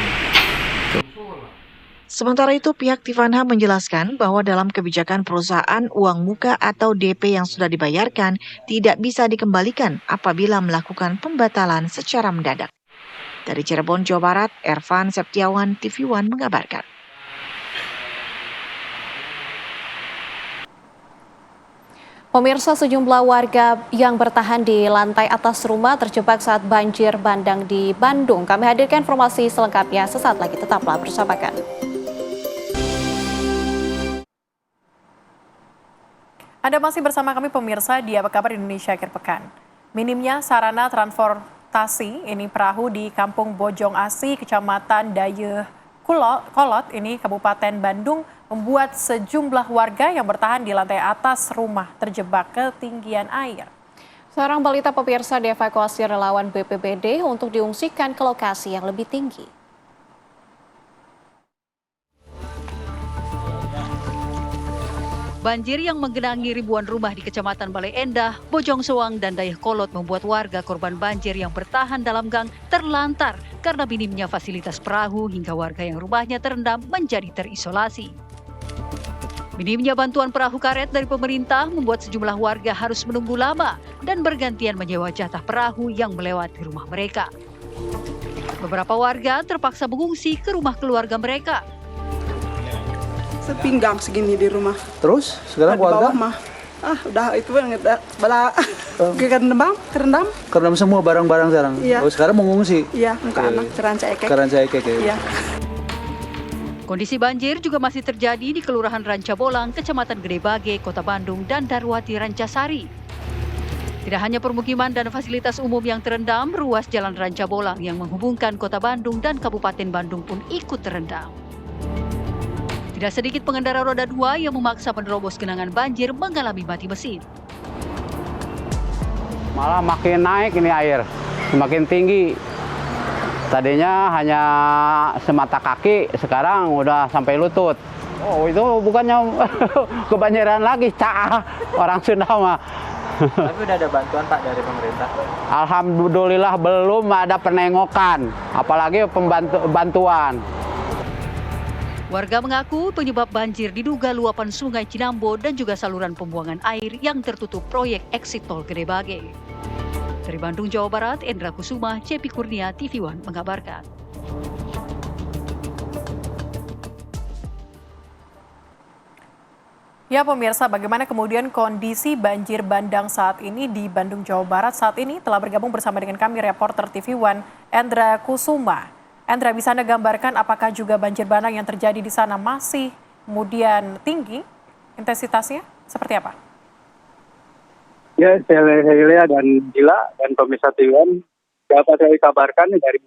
Speaker 16: Sementara itu, pihak Tivana menjelaskan bahwa dalam kebijakan perusahaan, uang muka atau DP yang sudah dibayarkan tidak bisa dikembalikan apabila melakukan pembatalan secara mendadak. Dari Cirebon, Jawa Barat, Ervan Septiawan, TV One mengabarkan.
Speaker 2: Pemirsa, sejumlah warga yang bertahan di lantai atas rumah terjebak saat banjir bandang di Bandung. Kami hadirkan informasi selengkapnya sesaat lagi. Tetaplah bersama kami.
Speaker 1: Anda masih bersama kami pemirsa di Apa Kabar Indonesia Akhir Pekan. Minimnya sarana transportasi, ini perahu di Kampung Bojong Asi, Kecamatan Dayeuh Kolot, ini Kabupaten Bandung, membuat sejumlah warga yang bertahan di lantai atas rumah terjebak ketinggian air.
Speaker 2: Seorang balita pemirsa dievakuasi relawan BPBD untuk diungsikan ke lokasi yang lebih tinggi.
Speaker 19: Banjir yang menggenangi ribuan rumah di Kecamatan Balai Endah, Bojong Soang, dan Dayeuh Kolot membuat warga korban banjir yang bertahan dalam gang terlantar karena minimnya fasilitas perahu hingga warga yang rumahnya terendam menjadi terisolasi. Minimnya bantuan perahu karet dari pemerintah membuat sejumlah warga harus menunggu lama dan bergantian menyewa jatah perahu yang melewati rumah mereka. Beberapa warga terpaksa mengungsi ke rumah keluarga mereka.
Speaker 4: Sepinggang segini di rumah.
Speaker 6: Terus sekarang
Speaker 4: di bawah
Speaker 6: keluarga
Speaker 4: mah udah itu bala kerendam
Speaker 6: kerendam semua barang-barang sekarang.
Speaker 4: Iya.
Speaker 6: Oh, sekarang mengungsi.
Speaker 4: Iya, muka anak Kerancaekek.
Speaker 6: Kerancaekek.
Speaker 4: Iya.
Speaker 19: Kondisi banjir juga masih terjadi di Kelurahan Ranca Bolang, Kecamatan Gede Bage, Kota Bandung, dan Darwati Rancasari. Tidak hanya permukiman dan fasilitas umum yang terendam, ruas Jalan Ranca Bolang yang menghubungkan Kota Bandung dan Kabupaten Bandung pun ikut terendam. Tidak sedikit pengendara roda 2 yang memaksa menerobos genangan banjir mengalami mati mesin.
Speaker 17: Malah makin naik ini air, semakin tinggi. Tadinya hanya semata kaki, sekarang udah sampai lutut. Oh, itu bukannya kebanjiran lagi, cah orang Sunda mah.
Speaker 7: Tapi udah ada bantuan Pak dari pemerintah?
Speaker 17: Alhamdulillah belum ada penengokan, apalagi bantuan.
Speaker 19: Warga mengaku penyebab banjir diduga luapan sungai Cinambo dan juga saluran pembuangan air yang tertutup proyek Exit Tol Gede Bage. Dari Bandung, Jawa Barat, Endra Kusuma, Cepi Kurnia, TV One mengabarkan.
Speaker 1: Ya pemirsa, bagaimana kemudian kondisi banjir bandang saat ini di Bandung, Jawa Barat? Saat ini telah bergabung bersama dengan kami reporter TV One, Endra Kusuma. Endra, bisa Anda gambarkan apakah juga banjir bandang yang terjadi di sana masih kemudian tinggi, intensitasnya seperti apa?
Speaker 3: Ya, Celia dan Gila dan pemirsa Tiwan, dapat saya kabarkan dari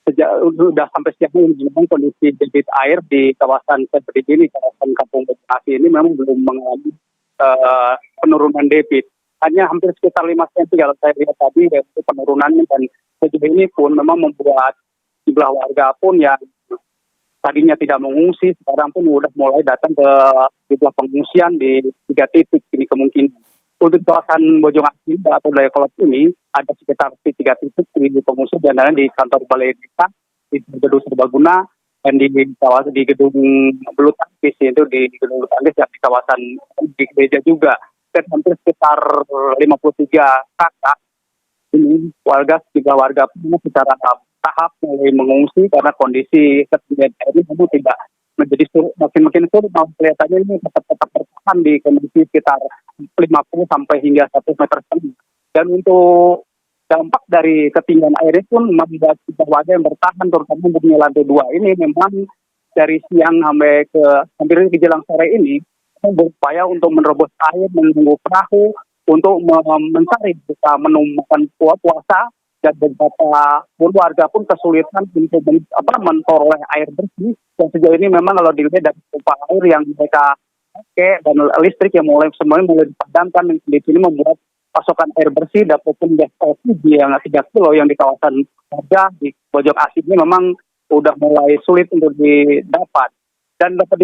Speaker 3: sejak sudah sampai sejak ini memang kondisi debit air di kawasan seperti ini, kawasan Kampung Bekasi ini memang belum mengalami penurunan debit. Hanya hampir sekitar 5 cm kalau saya lihat tadi yaitu penurunannya, dan sejauh ini pun memang membuat jumlah warga pun yang tadinya tidak mengungsi sekarang pun sudah mulai datang ke jumlah pengungsian di 3 titik ini kemungkinan. Untuk kawasan Bojongasi atau Dayakolot ini ada sekitar 3 titik di pengungsi, dan di kantor balai desa, di gedung serbaguna, dan di kawasan di gedung bulu tangkis, itu di gedung bulu tangkis, di kawasan di gereja juga. Dan hampir sekitar 53 kakak ini sejumlah warga pun secara tahap mulai mengungsi karena kondisi ketinggian air ini memang tidak menjadi makin sulit. Kelihatannya ini tetap bertahan di kondisi sekitar 50 sampai hingga 1 meter setengah. Dan untuk dampak dari ketinggian air itu pun membuat warga yang bertahan, terutama di lantai 2 ini memang dari siang sampai ke hampir ke jelang sore ini berupaya untuk menerobos air, menunggu perahu untuk mencari bisa menemukan puasa, dan beberapa warga pun kesulitan untuk memperoleh air bersih. Dan sejauh ini memang kalau dilihat dari pompa air yang mereka pakai dan listrik yang semuanya mulai dipadamkan, dan di sini membuat pasokan air bersih ataupun gas LPG yang 3 kilo yang di kawasan warga di Bojongasi ini memang sudah mulai sulit untuk didapat. Dan dapat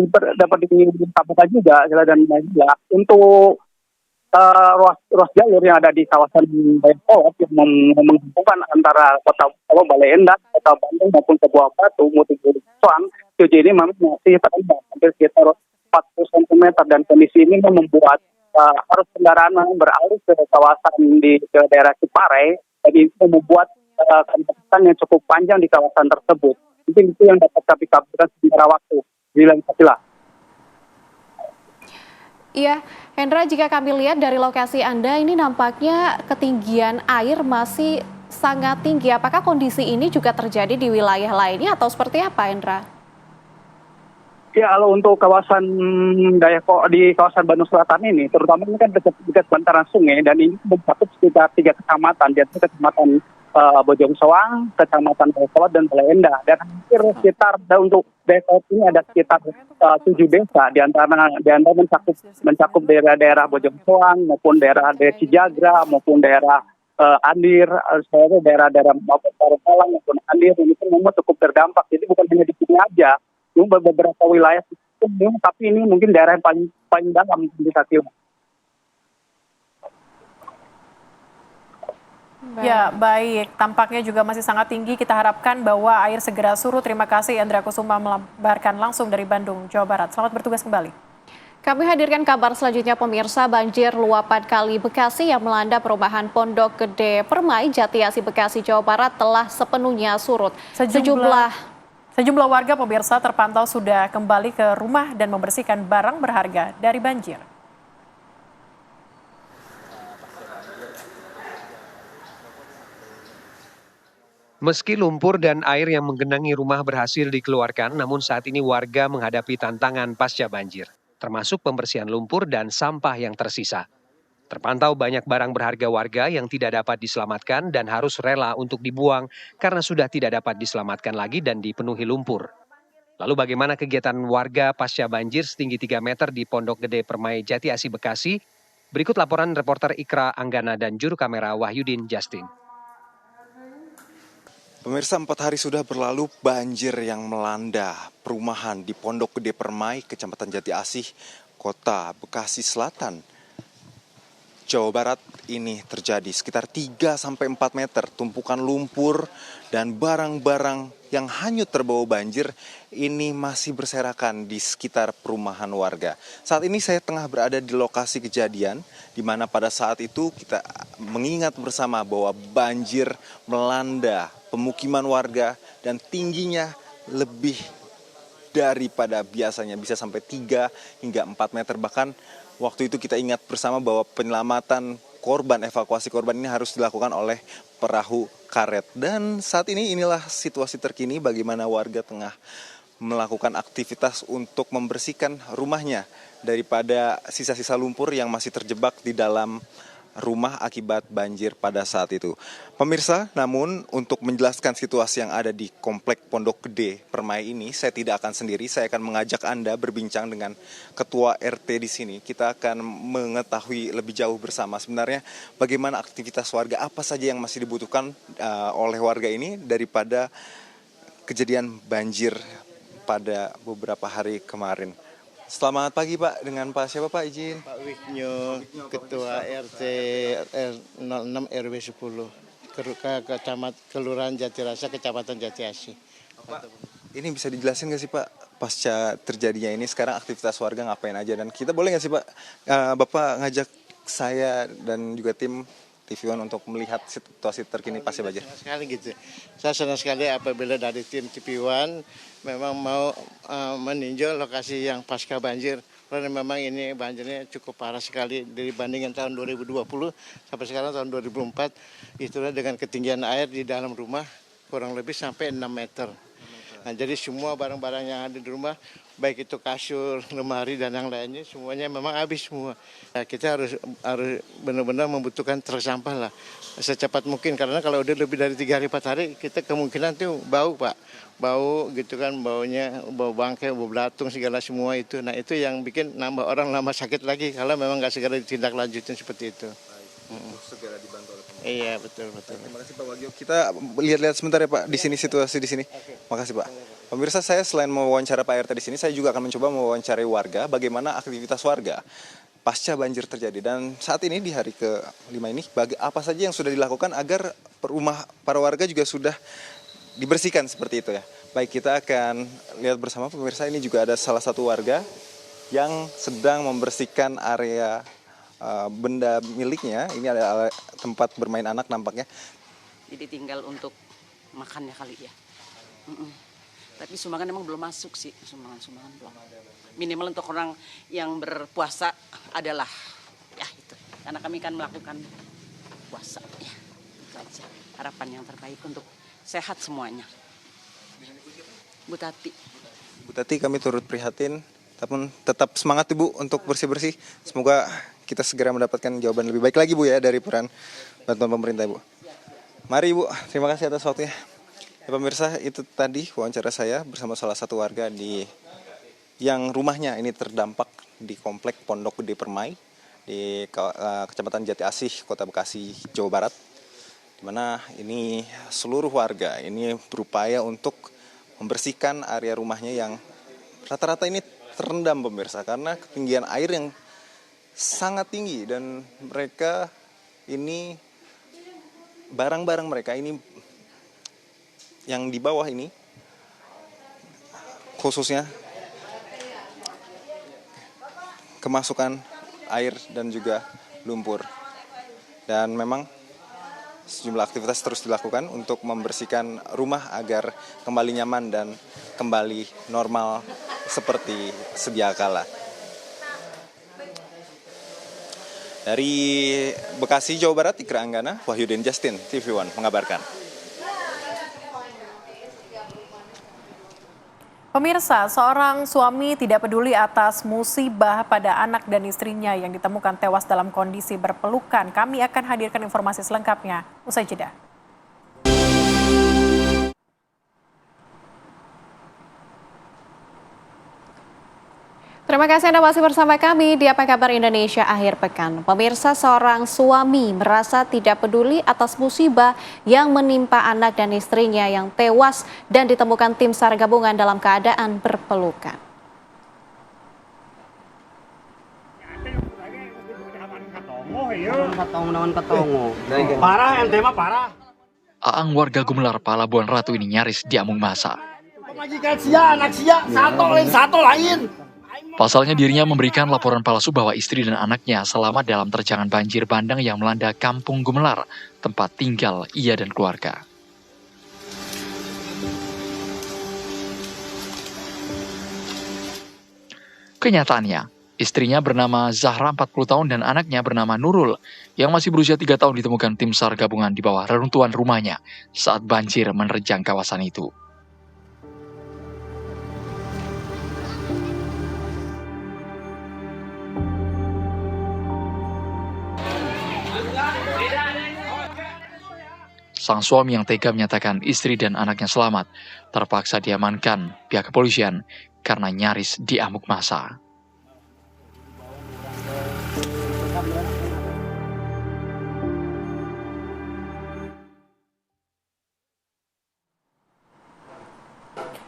Speaker 3: ditambahkan juga dan juga untuk ruas jalur yang ada di kawasan Dayakolot yang menghubungkan antara kota Balai Endah, kota Bandung maupun ke Buah Batu, Muti Soang, sejauh ini memang masih terendam hampir sekitar 40 cm, dan kondisi ini membuat arus kendaraan beralih ke kawasan ke daerah Ciparai, dan itu membuat kemacetan yang cukup panjang di kawasan tersebut. Mungkin itu yang dapat kami kabarkan sementara waktu.
Speaker 2: Iya, Hendra, jika kami lihat dari lokasi Anda ini nampaknya ketinggian air masih sangat tinggi. Apakah kondisi ini juga terjadi di wilayah lainnya atau seperti apa, Hendra?
Speaker 3: Ya, kalau untuk kawasan di kawasan Bandung Selatan ini, terutama ini kan dekat bantaran sungai, dan ini mencakup sekitar 3 kecamatan, yaitu kecamatan Bojongsoang, kecamatan Dayakolot, dan Balai Endah. Dan hampir sekitar untuk Dayakolot ini ada sekitar 7 desa, di antara mencakup daerah-daerah Bojongsoang maupun daerah Cijagra maupun daerah Andir, daerah-daerah Parupalang maupun Andir, ini pun memang cukup terdampak. Jadi bukan hanya di sini aja, beberapa wilayah tapi ini mungkin daerah yang paling dalam di Tasil.
Speaker 1: Ya, baik. Tampaknya juga masih sangat tinggi. Kita harapkan bahwa air segera surut. Terima kasih Endra Kusuma melabarkan langsung dari Bandung, Jawa Barat. Selamat bertugas kembali.
Speaker 2: Kami hadirkan kabar selanjutnya, pemirsa. Banjir luapan Kali Bekasi yang melanda perumahan Pondok Gede Permai, Jatiasi, Bekasi, Jawa Barat telah sepenuhnya surut.
Speaker 1: Sejumlah warga, pemirsa, terpantau sudah kembali ke rumah dan membersihkan barang berharga dari banjir.
Speaker 8: Meski lumpur dan air yang menggenangi rumah berhasil dikeluarkan, namun saat ini warga menghadapi tantangan pasca banjir, termasuk pembersihan lumpur dan sampah yang tersisa. Terpantau banyak barang berharga warga yang tidak dapat diselamatkan dan harus rela untuk dibuang karena sudah tidak dapat diselamatkan lagi dan dipenuhi lumpur. Lalu bagaimana kegiatan warga pasca banjir setinggi 3 meter di Pondok Gede Permai, Jatiasi, Bekasi? Berikut laporan reporter Ikra Anggana dan juru kamera Wahyudin Justin.
Speaker 10: Pemirsa, 4 hari sudah berlalu banjir yang melanda perumahan di Pondok Gede Permai, Kecamatan Jati Asih, Kota Bekasi Selatan, Jawa Barat ini terjadi. Sekitar 3-4 meter tumpukan lumpur dan barang-barang yang hanyut terbawa banjir ini masih berserakan di sekitar perumahan warga. Saat ini saya tengah berada di lokasi kejadian, di mana pada saat itu kita mengingat bersama bahwa banjir melanda pemukiman warga dan tingginya lebih daripada biasanya, bisa sampai 3 hingga 4 meter. Bahkan waktu itu kita ingat bersama bahwa penyelamatan korban, evakuasi korban ini harus dilakukan oleh perahu karet. Dan saat ini inilah situasi terkini bagaimana warga tengah melakukan aktivitas untuk membersihkan rumahnya daripada sisa-sisa lumpur yang masih terjebak di dalam rumah akibat banjir pada saat itu. Pemirsa, namun untuk menjelaskan situasi yang ada di Komplek Pondok Gede Permai ini, saya tidak akan sendiri, saya akan mengajak Anda berbincang dengan Ketua RT di sini. Kita akan mengetahui lebih jauh bersama sebenarnya bagaimana aktivitas warga, apa saja yang masih dibutuhkan oleh warga ini daripada kejadian banjir pada beberapa hari kemarin. Selamat pagi Pak, dengan Pak siapa Pak izin?
Speaker 5: Pak Wiknyo, Ketua RT 06 RW 10, Kelurahan Jatirasa, Kecamatan Jatiasi.
Speaker 10: Pak, ini bisa dijelasin nggak sih Pak, pasca terjadinya ini sekarang aktivitas warga ngapain aja, dan kita boleh nggak sih Pak, Bapak ngajak saya dan juga tim TV One untuk melihat situasi terkini pasca banjir?
Speaker 5: Sekali gitu. Saya senang sekali apabila dari tim TV One memang mau meninjau lokasi yang pasca banjir. Karena memang ini banjirnya cukup parah sekali dibandingkan tahun 2020 sampai sekarang tahun 2004. Itulah dengan ketinggian air di dalam rumah kurang lebih sampai 6 meter. Nah, jadi semua barang-barang yang ada di rumah, baik itu kasur, lemari, dan yang lainnya, semuanya memang habis semua. Nah, kita harus benar-benar membutuhkan truk sampah lah secepat mungkin, karena kalau udah lebih dari 3 hari 4 hari, kita kemungkinan tuh bau Pak. Bau gitu kan, baunya, bau bangkai, bau belatung, segala semua itu. Nah itu yang bikin nambah orang lama sakit lagi, kalau memang nggak segera ditindaklanjutin seperti itu.
Speaker 10: Segera dibantu oleh pemerintah.
Speaker 5: Iya, betul.
Speaker 10: Terima kasih Pak Wagyo. Kita lihat-lihat sebentar ya Pak di sini, situasi di sini. Makasih Pak. Pemirsa, saya selain mewawancara Pak RT di sini, saya juga akan mencoba mewawancarai warga bagaimana aktivitas warga pasca banjir terjadi. Dan saat ini di hari ke-5 ini, apa saja yang sudah dilakukan agar rumah para warga juga sudah dibersihkan seperti itu ya. Baik, kita akan lihat bersama pemirsa, ini juga ada salah satu warga yang sedang membersihkan area benda miliknya. Ini ada tempat bermain anak nampaknya.
Speaker 11: Jadi tinggal untuk makannya kali ya. Tapi sumbangan emang belum masuk sih, sumbangan belum. Minimal untuk orang yang berpuasa adalah ya itu. Karena kami kan melakukan puasa ya. Itu aja harapan yang terbaik untuk sehat semuanya. Bu Tati. Bu
Speaker 10: Tati, kami turut prihatin, tapi tetap semangat Ibu untuk bersih-bersih. Semoga kita segera mendapatkan jawaban lebih baik lagi Bu ya dari peran bantuan pemerintah Ibu. Mari Ibu, terima kasih atas waktunya. Ya, pemirsa, itu tadi wawancara saya bersama salah satu warga yang rumahnya ini terdampak di Komplek Pondok Gede Permai di Kecamatan Jati Asih, Kota Bekasi, Jawa Barat. Di mana ini seluruh warga ini berupaya untuk membersihkan area rumahnya yang rata-rata ini terendam pemirsa, karena ketinggian air yang sangat tinggi, dan mereka ini barang-barang mereka ini yang di bawah ini khususnya kemasukan air dan juga lumpur. Dan memang sejumlah aktivitas terus dilakukan untuk membersihkan rumah agar kembali nyaman dan kembali normal seperti sedia kala. Dari Bekasi, Jawa Barat, Ikra Anggana, Wahyudin Justin, TV One mengabarkan.
Speaker 1: Pemirsa, seorang suami tidak peduli atas musibah pada anak dan istrinya yang ditemukan tewas dalam kondisi berpelukan. Kami akan hadirkan informasi selengkapnya usai jeda.
Speaker 2: Terima kasih Anda masih bersama kami di Apa Kabar Indonesia Akhir Pekan. Pemirsa, seorang suami merasa tidak peduli atas musibah yang menimpa anak dan istrinya yang tewas dan ditemukan tim SAR gabungan dalam keadaan berpelukan.
Speaker 12: Parah, ente mah parah.
Speaker 24: Aang warga Gumelar, Palabuhan Ratu ini nyaris diamung massa.
Speaker 12: Pemajikan sia, anak sia, satu lain.
Speaker 24: Pasalnya dirinya memberikan laporan palsu bahwa istri dan anaknya selamat dalam terjangan banjir bandang yang melanda Kampung Gumelar, tempat tinggal ia dan keluarga. Kenyataannya, istrinya bernama Zahra 40 tahun dan anaknya bernama Nurul yang masih berusia 3 tahun ditemukan tim SAR gabungan di bawah reruntuhan rumahnya saat banjir menerjang kawasan itu. sang suami yang tega menyatakan istri dan anaknya selamat terpaksa diamankan pihak kepolisian karena nyaris diamuk massa.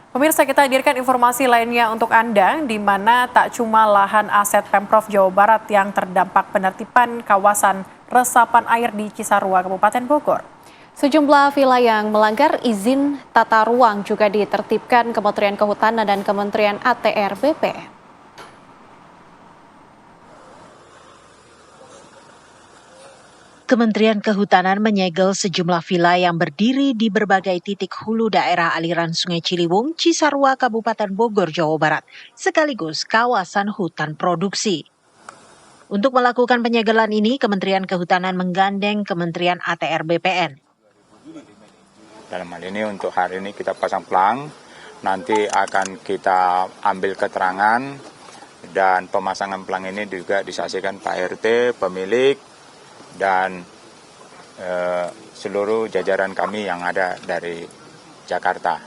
Speaker 1: Pemirsa, kita hadirkan informasi lainnya untuk Anda, di mana tak cuma lahan aset Pemprov Jawa Barat yang terdampak penertiban kawasan resapan air di Cisarua, Kabupaten Bogor.
Speaker 2: Sejumlah villa yang melanggar izin tata ruang juga ditertibkan Kementerian Kehutanan dan Kementerian ATR BPN.
Speaker 9: Kementerian Kehutanan menyegel sejumlah villa yang berdiri di berbagai titik hulu daerah aliran Sungai Ciliwung, Cisarua, Kabupaten Bogor, Jawa Barat, sekaligus kawasan hutan produksi. Untuk melakukan penyegelan ini, Kementerian Kehutanan menggandeng Kementerian ATR BPN.
Speaker 13: Dalam hal ini untuk hari ini kita pasang pelang, nanti akan kita ambil keterangan dan pemasangan pelang ini juga disaksikan Pak RT, pemilik, dan seluruh jajaran kami yang ada dari Jakarta.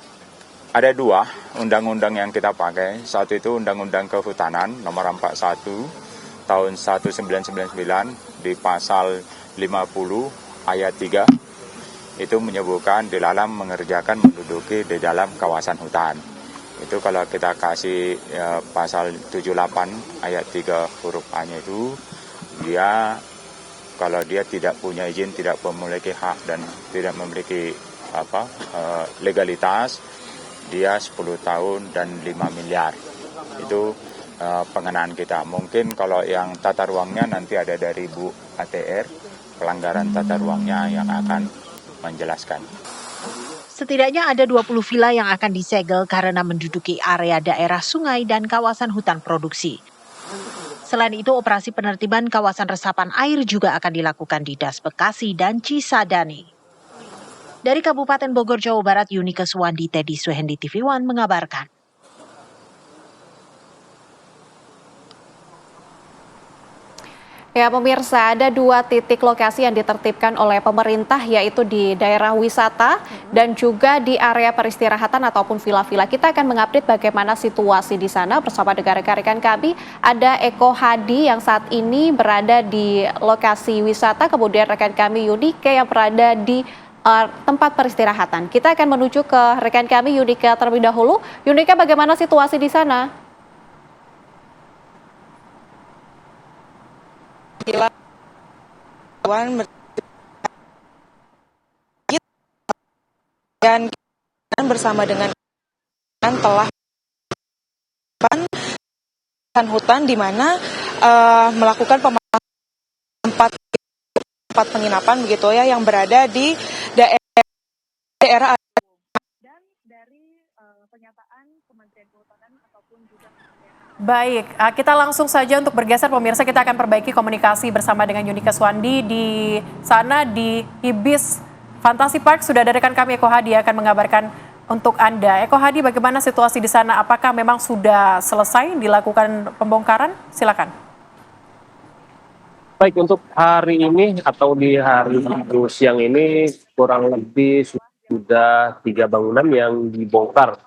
Speaker 13: Ada dua undang-undang yang kita pakai. Satu itu Undang-Undang Kehutanan nomor 41 tahun 1999 di pasal 50 ayat 3 itu menyebutkan dilarang mengerjakan menduduki di dalam kawasan hutan. Itu kalau kita kasih pasal 78 ayat 3 huruf A-nya itu dia kalau dia tidak punya izin, tidak memiliki hak dan tidak memiliki legalitas, dia 10 tahun dan 5 miliar. Itu pengenaan kita. Mungkin kalau yang tata ruangnya nanti ada dari Bu ATR, pelanggaran tata ruangnya yang akan menjelaskan.
Speaker 9: Setidaknya ada 20 villa yang akan disegel karena menduduki area daerah sungai dan kawasan hutan produksi. Selain itu, operasi penertiban kawasan resapan air juga akan dilakukan di Das Bekasi dan Cisadane. Dari Kabupaten Bogor, Jawa Barat, Yunike Suwandi, Teddy Suhendi, TV One mengabarkan.
Speaker 2: Ya pemirsa, ada 2 titik lokasi yang ditertibkan oleh pemerintah, yaitu di daerah wisata dan juga di area peristirahatan ataupun villa-villa. Kita akan mengupdate bagaimana situasi di sana bersama dengan rekan-rekan kami. Ada Eko Hadi yang saat ini berada di lokasi wisata, kemudian rekan kami Yunike yang berada di tempat peristirahatan. Kita akan menuju ke rekan kami Yunike terlebih dahulu. Yunike, bagaimana situasi di sana?
Speaker 14: Dan bersama dengan telah hutan di mana melakukan tempat penginapan begitu ya yang berada di daerah.
Speaker 1: Baik, kita langsung saja untuk bergeser pemirsa, kita akan perbaiki komunikasi bersama dengan Yunike Suwandi di sana di Ibis Fantasy Park. Sudah ada rekan kami Eko Hadi akan mengabarkan untuk Anda. Eko Hadi, bagaimana situasi di sana? Apakah memang sudah selesai dilakukan pembongkaran? Silakan.
Speaker 15: Baik, untuk hari ini atau di hari siang ini kurang lebih sudah 3 bangunan yang dibongkar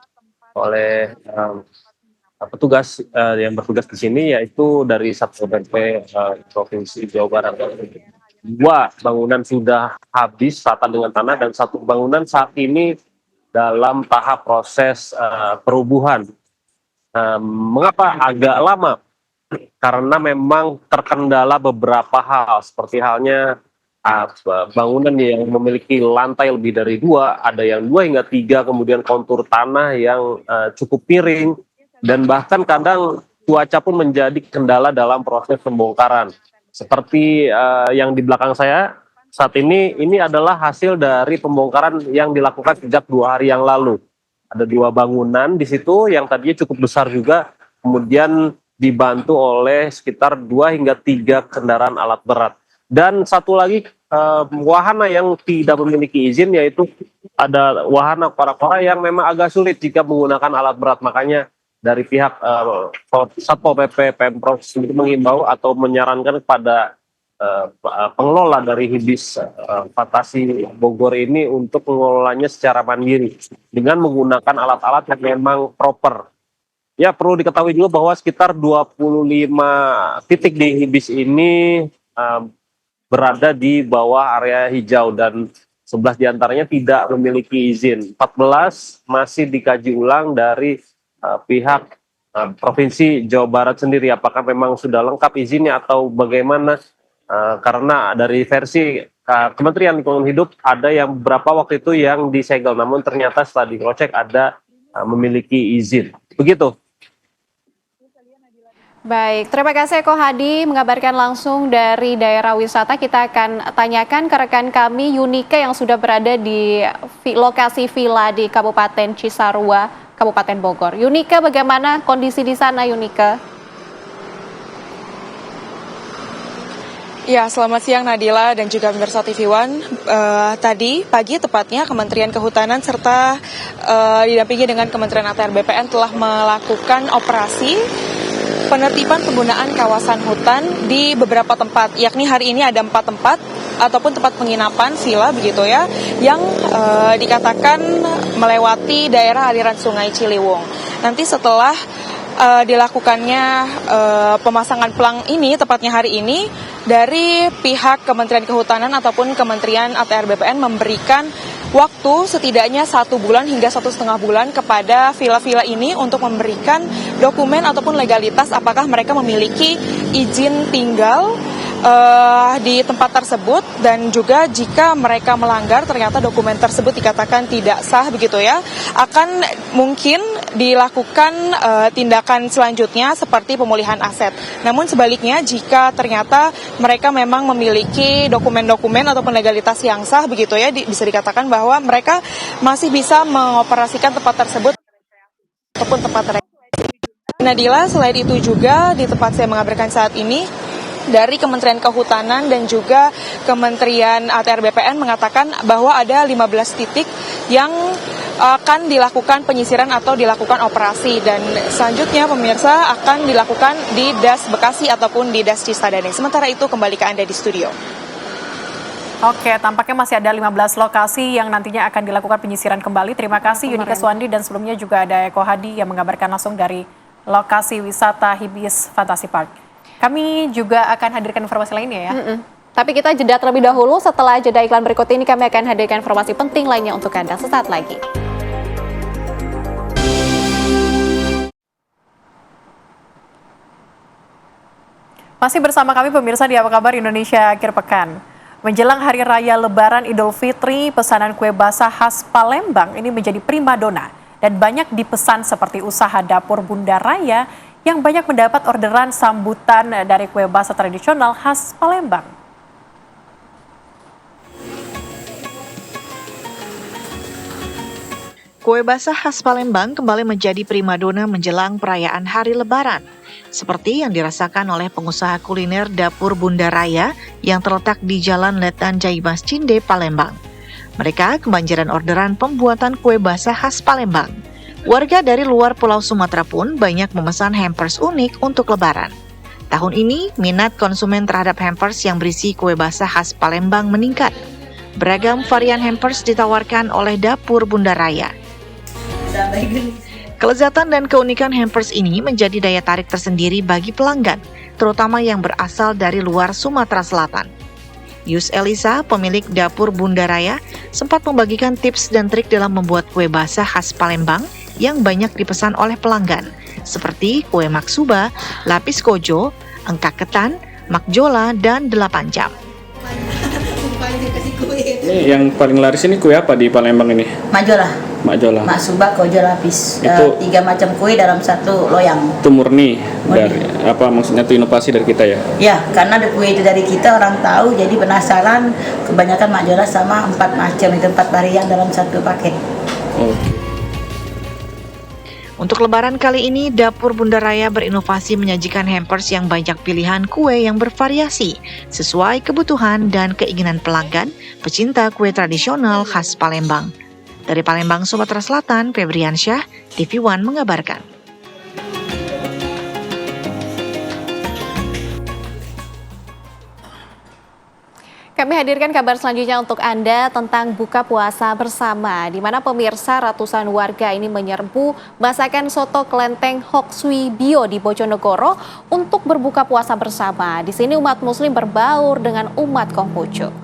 Speaker 15: oleh petugas yang bertugas di sini, yaitu dari Satpol PP Provinsi Jawa Barat. 2 bangunan sudah habis rata dengan tanah dan 1 bangunan saat ini dalam tahap proses perubuhan. Mengapa agak lama? Karena memang terkendala beberapa hal, seperti halnya bangunan yang memiliki lantai lebih dari 2, ada yang 2 hingga 3, kemudian kontur tanah yang cukup miring, dan bahkan kadang cuaca pun menjadi kendala dalam proses pembongkaran. Seperti yang di belakang saya saat ini adalah hasil dari pembongkaran yang dilakukan sejak 2 hari yang lalu. Ada 2 bangunan di situ yang tadinya cukup besar juga, kemudian dibantu oleh sekitar 2 hingga 3 kendaraan alat berat. Dan satu lagi wahana yang tidak memiliki izin, yaitu ada wahana para yang memang agak sulit jika menggunakan alat berat. Makanya dari pihak Satpol PP Pemprov sendiri mengimbau atau menyarankan kepada pengelola dari Hibis Fantasi Bogor ini untuk mengelolanya secara mandiri dengan menggunakan alat-alat yang memang proper. Ya, perlu diketahui juga bahwa sekitar 25 titik di Hibis ini berada di bawah area hijau dan 11 diantaranya tidak memiliki izin. 14 masih dikaji ulang dari pihak Provinsi Jawa Barat sendiri. Apakah memang sudah lengkap izinnya atau bagaimana? Karena dari versi Kementerian Lingkungan Hidup ada yang beberapa waktu itu yang disegel, namun ternyata setelah dicek ada memiliki izin. Begitu.
Speaker 2: Baik, terima kasih Eko Hadi mengabarkan langsung dari daerah wisata. Kita akan tanyakan ke rekan kami Yunika yang sudah berada di lokasi villa di Kabupaten Cisarua, Kabupaten Bogor. Yunika, bagaimana kondisi di sana, Yunika?
Speaker 14: Ya, selamat siang Nadila dan juga pemirsa TV One. Tadi pagi tepatnya Kementerian Kehutanan serta didampingi dengan Kementerian ATR BPN telah melakukan operasi penertiban penggunaan kawasan hutan di beberapa tempat, yakni hari ini ada 4 tempat ataupun tempat penginapan villa begitu ya, yang dikatakan melewati daerah aliran Sungai Ciliwung. Nanti setelah dilakukannya pemasangan pelang ini, tepatnya hari ini, dari pihak Kementerian Kehutanan ataupun Kementerian ATR BPN memberikan waktu setidaknya 1 bulan hingga 1,5 bulan kepada villa-villa ini untuk memberikan dokumen ataupun legalitas apakah mereka memiliki izin tinggal di tempat tersebut, dan juga jika mereka melanggar ternyata dokumen tersebut dikatakan tidak sah begitu ya, akan mungkin dilakukan tindakan selanjutnya seperti pemulihan aset. Namun sebaliknya jika ternyata mereka memang memiliki dokumen-dokumen ataupun legalitas yang sah begitu ya, bisa dikatakan bahwa mereka masih bisa mengoperasikan tempat tersebut ataupun tempat rekreasi. Nadila, selain itu juga di tempat saya mengabarkan saat ini, dari Kementerian Kehutanan dan juga Kementerian ATR BPN mengatakan bahwa ada 15 titik yang akan dilakukan penyisiran atau dilakukan operasi, dan selanjutnya pemirsa akan dilakukan di Das Bekasi ataupun di Das Cisadane. Sementara itu kembali ke Anda di studio.
Speaker 1: Oke, tampaknya masih ada 15 lokasi yang nantinya akan dilakukan penyisiran kembali. Terima kasih Yunika Suwandi, dan sebelumnya juga ada Eko Hadi yang mengabarkan langsung dari lokasi wisata Hibis Fantasi Park. Kami juga akan hadirkan informasi lainnya ya.
Speaker 2: Tapi kita jeda terlebih dahulu. Setelah jeda iklan berikut ini kami akan hadirkan informasi penting lainnya untuk Anda sesaat lagi.
Speaker 1: Masih bersama kami pemirsa di Apa Kabar Indonesia Akhir Pekan. Menjelang Hari Raya Lebaran Idul Fitri, pesanan kue basah khas Palembang ini menjadi primadona dan banyak dipesan seperti usaha dapur Bunda Raya yang banyak mendapat orderan sambutan dari kue basah tradisional khas Palembang.
Speaker 16: Kue basah khas Palembang kembali menjadi primadona menjelang perayaan Hari Lebaran, seperti yang dirasakan oleh pengusaha kuliner Dapur Bunda Raya yang terletak di Jalan Letan Jaimas Cinde, Palembang. Mereka kebanjiran orderan pembuatan kue basah khas Palembang. Warga dari luar Pulau Sumatera pun banyak memesan hampers unik untuk Lebaran. Tahun ini, minat konsumen terhadap hampers yang berisi kue basah khas Palembang meningkat. Beragam varian hampers ditawarkan oleh Dapur Bunda Raya. Kelezatan dan keunikan hampers ini menjadi daya tarik tersendiri bagi pelanggan, terutama yang berasal dari luar Sumatera Selatan. Yus Elisa, pemilik Dapur Bunda Raya, sempat membagikan tips dan trik dalam membuat kue basah khas Palembang yang banyak dipesan oleh pelanggan, seperti kue maksuba, lapis kojo, engkak ketan, makjola, dan 8 jam.
Speaker 18: Ini yang paling laris ini kue apa di Palembang ini?
Speaker 20: Makjola.
Speaker 18: Makjola.
Speaker 20: Maksuba, kojo, lapis.
Speaker 18: Itu
Speaker 20: 3 macam kue dalam satu loyang.
Speaker 18: Itu murni dari apa, maksudnya itu inovasi dari kita ya?
Speaker 20: Ya, karena kue itu dari kita orang tahu, jadi penasaran. Kebanyakan makjola sama 4 macam itu, 4 varian dalam satu paket.
Speaker 18: Oke.
Speaker 16: Untuk Lebaran kali ini, Dapur Bunda Raya berinovasi menyajikan hampers yang banyak pilihan kue yang bervariasi, sesuai kebutuhan dan keinginan pelanggan, pecinta kue tradisional khas Palembang. Dari Palembang, Sumatera Selatan, Febriansyah, TV One mengabarkan.
Speaker 2: Kami hadirkan kabar selanjutnya untuk Anda tentang buka puasa bersama, di mana pemirsa ratusan warga ini menyerbu masakan soto kelenteng Hok Sui Bio di Bojonegoro untuk berbuka puasa bersama. Di sini umat Muslim berbaur dengan umat Konghucu.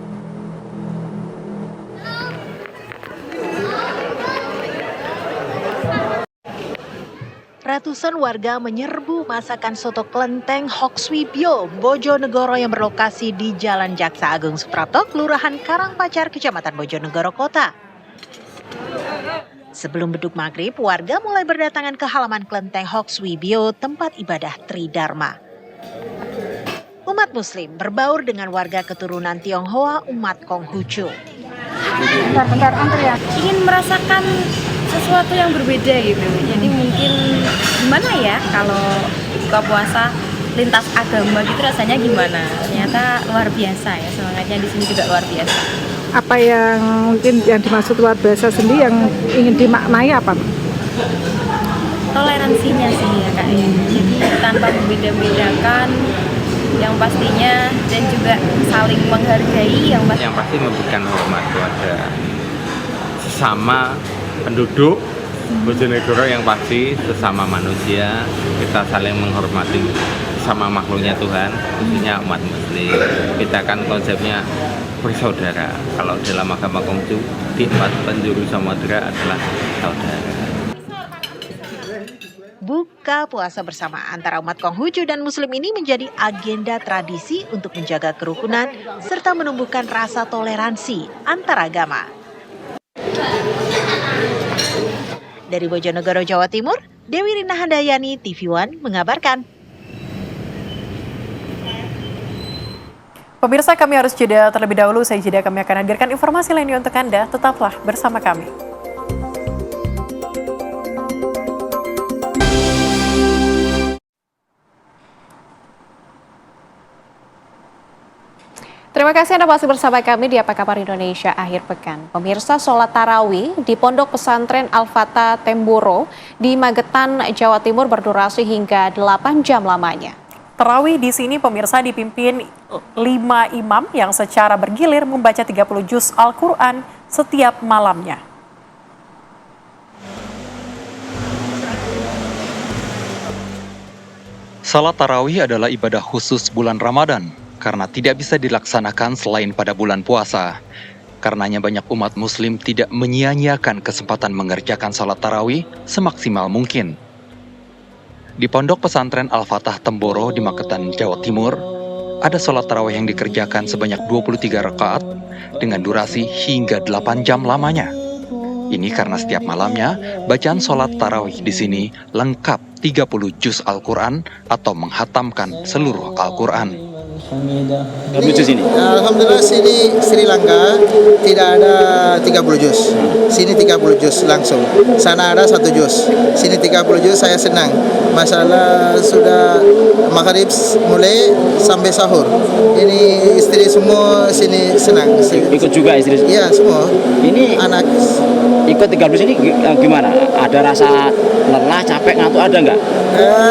Speaker 9: Ratusan warga menyerbu masakan soto kelenteng Hok Sui Bio Bojonegoro yang berlokasi di Jalan Jaksa Agung Suprapto, Kelurahan Karangpacar, Kecamatan Bojonegoro Kota. Sebelum beduk maghrib, warga mulai berdatangan ke halaman kelenteng Hok Sui Bio, tempat ibadah Tridharma. Umat Muslim berbaur dengan warga keturunan Tionghoa umat Konghucu.
Speaker 6: Bentar antrian. Ingin merasakan sesuatu yang berbeda gitu. Jadi mungkin gimana ya kalau buka puasa lintas agama gitu rasanya gimana? Ternyata luar biasa ya, semangatnya di sini juga luar biasa.
Speaker 21: Apa yang mungkin yang dimaksud luar biasa sendiri yang ingin dimaknai apa?
Speaker 6: Toleransinya sih ya Kak. Jadi tanpa membeda-bedakan yang pastinya dan juga saling menghargai yang
Speaker 22: pasti memberikan hormat kepada sesama penduduk Bojonegoro, yang pasti sesama manusia, kita saling menghormati sama makhluknya Tuhan, khususnya umat Muslim. Kita kan konsepnya bersaudara. Kalau dalam agama Konghucu di 4 penjuru samudera adalah saudara.
Speaker 9: Buka puasa bersama antara umat Konghucu dan Muslim ini menjadi agenda tradisi untuk menjaga kerukunan serta menumbuhkan rasa toleransi antar agama. Dari Bojonegoro, Jawa Timur, Dewi Rina Handayani, TV One mengabarkan.
Speaker 1: Pemirsa, kami harus jeda terlebih dahulu. Saya jeda, kami akan hadirkan informasi lainnya untuk Anda. Tetaplah bersama kami.
Speaker 2: Terima kasih Anda masih bersama kami di Apa Kabar Indonesia akhir pekan. Pemirsa, sholat tarawih di Pondok Pesantren Al-Fatah Temboro di Magetan, Jawa Timur berdurasi hingga 8 jam lamanya.
Speaker 1: Tarawih di sini pemirsa dipimpin 5 imam yang secara bergilir membaca 30 juz Al-Quran setiap malamnya.
Speaker 23: Salat tarawih adalah ibadah khusus bulan Ramadan karena tidak bisa dilaksanakan selain pada bulan puasa. Karenanya banyak umat Muslim tidak menyia-nyiakan kesempatan mengerjakan salat tarawih semaksimal mungkin. Di Pondok Pesantren Al-Fatah Temboro di Magetan, Jawa Timur, ada salat tarawih yang dikerjakan sebanyak 23 rakaat dengan durasi hingga 8 jam lamanya. Ini karena setiap malamnya bacaan salat tarawih di sini lengkap 30 juz Al-Quran atau menghatamkan seluruh Al-Quran.
Speaker 25: Alhamdulillah sini Sri Lanka tidak ada 30 juz. Sini 30 juz langsung. Sana ada 1 juz. Sini 30 juz, saya senang. Masalah sudah maghrib mulai sampai sahur. Ini istri semua sini senang.
Speaker 26: Ikut juga istri?
Speaker 25: Iya, semua.
Speaker 26: Ini
Speaker 25: anak
Speaker 26: ikut 30 ini gimana? Ada rasa lelah, capek, ngantuk ada nggak?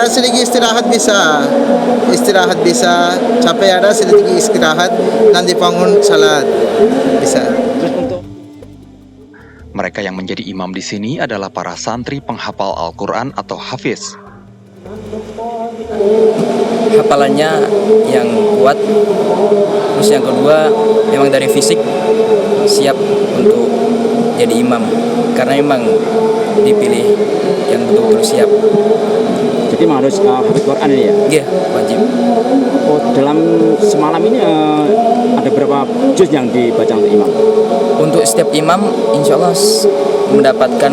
Speaker 25: Sedikit istirahat bisa, capek ada, sedikit istirahat, nanti bangun salat bisa.
Speaker 23: Mereka yang menjadi imam di sini adalah para santri penghafal Al-Quran atau hafiz.
Speaker 27: Hafalannya yang kuat, terus yang kedua memang dari fisik siap untuk jadi imam, karena memang dipilih yang betul-betul siap.
Speaker 26: Jadi memang harus hafid Quran ini ya?
Speaker 27: Iya, wajib.
Speaker 26: Oh, dalam semalam ini ada berapa juz yang dibaca untuk imam?
Speaker 27: Untuk setiap imam insya Allah mendapatkan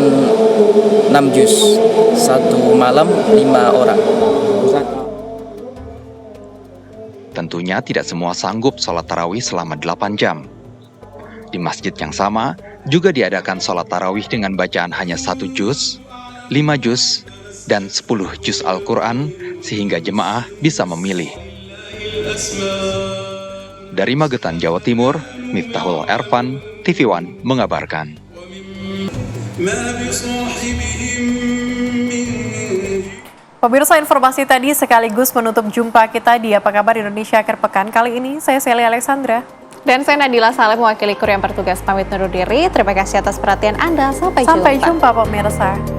Speaker 27: 6 juz. Satu malam 5 orang.
Speaker 23: Tentunya tidak semua sanggup sholat tarawih selama 8 jam. Di masjid yang sama, juga diadakan sholat tarawih dengan bacaan hanya 1 juz, 5 juz, dan 10 juz Al-Quran, sehingga jemaah bisa memilih. Dari Magetan, Jawa Timur, Miftahul Ervan, TV One mengabarkan.
Speaker 1: Pemirsa, informasi tadi sekaligus menutup jumpa kita di Apa Kabar Indonesia akhir pekan. Kali ini saya Sally Alexandra.
Speaker 2: Dan saya Nadila Saleh mewakili kru yang bertugas pamit undur diri. Terima kasih atas perhatian Anda. Sampai
Speaker 1: jumpa pemirsa.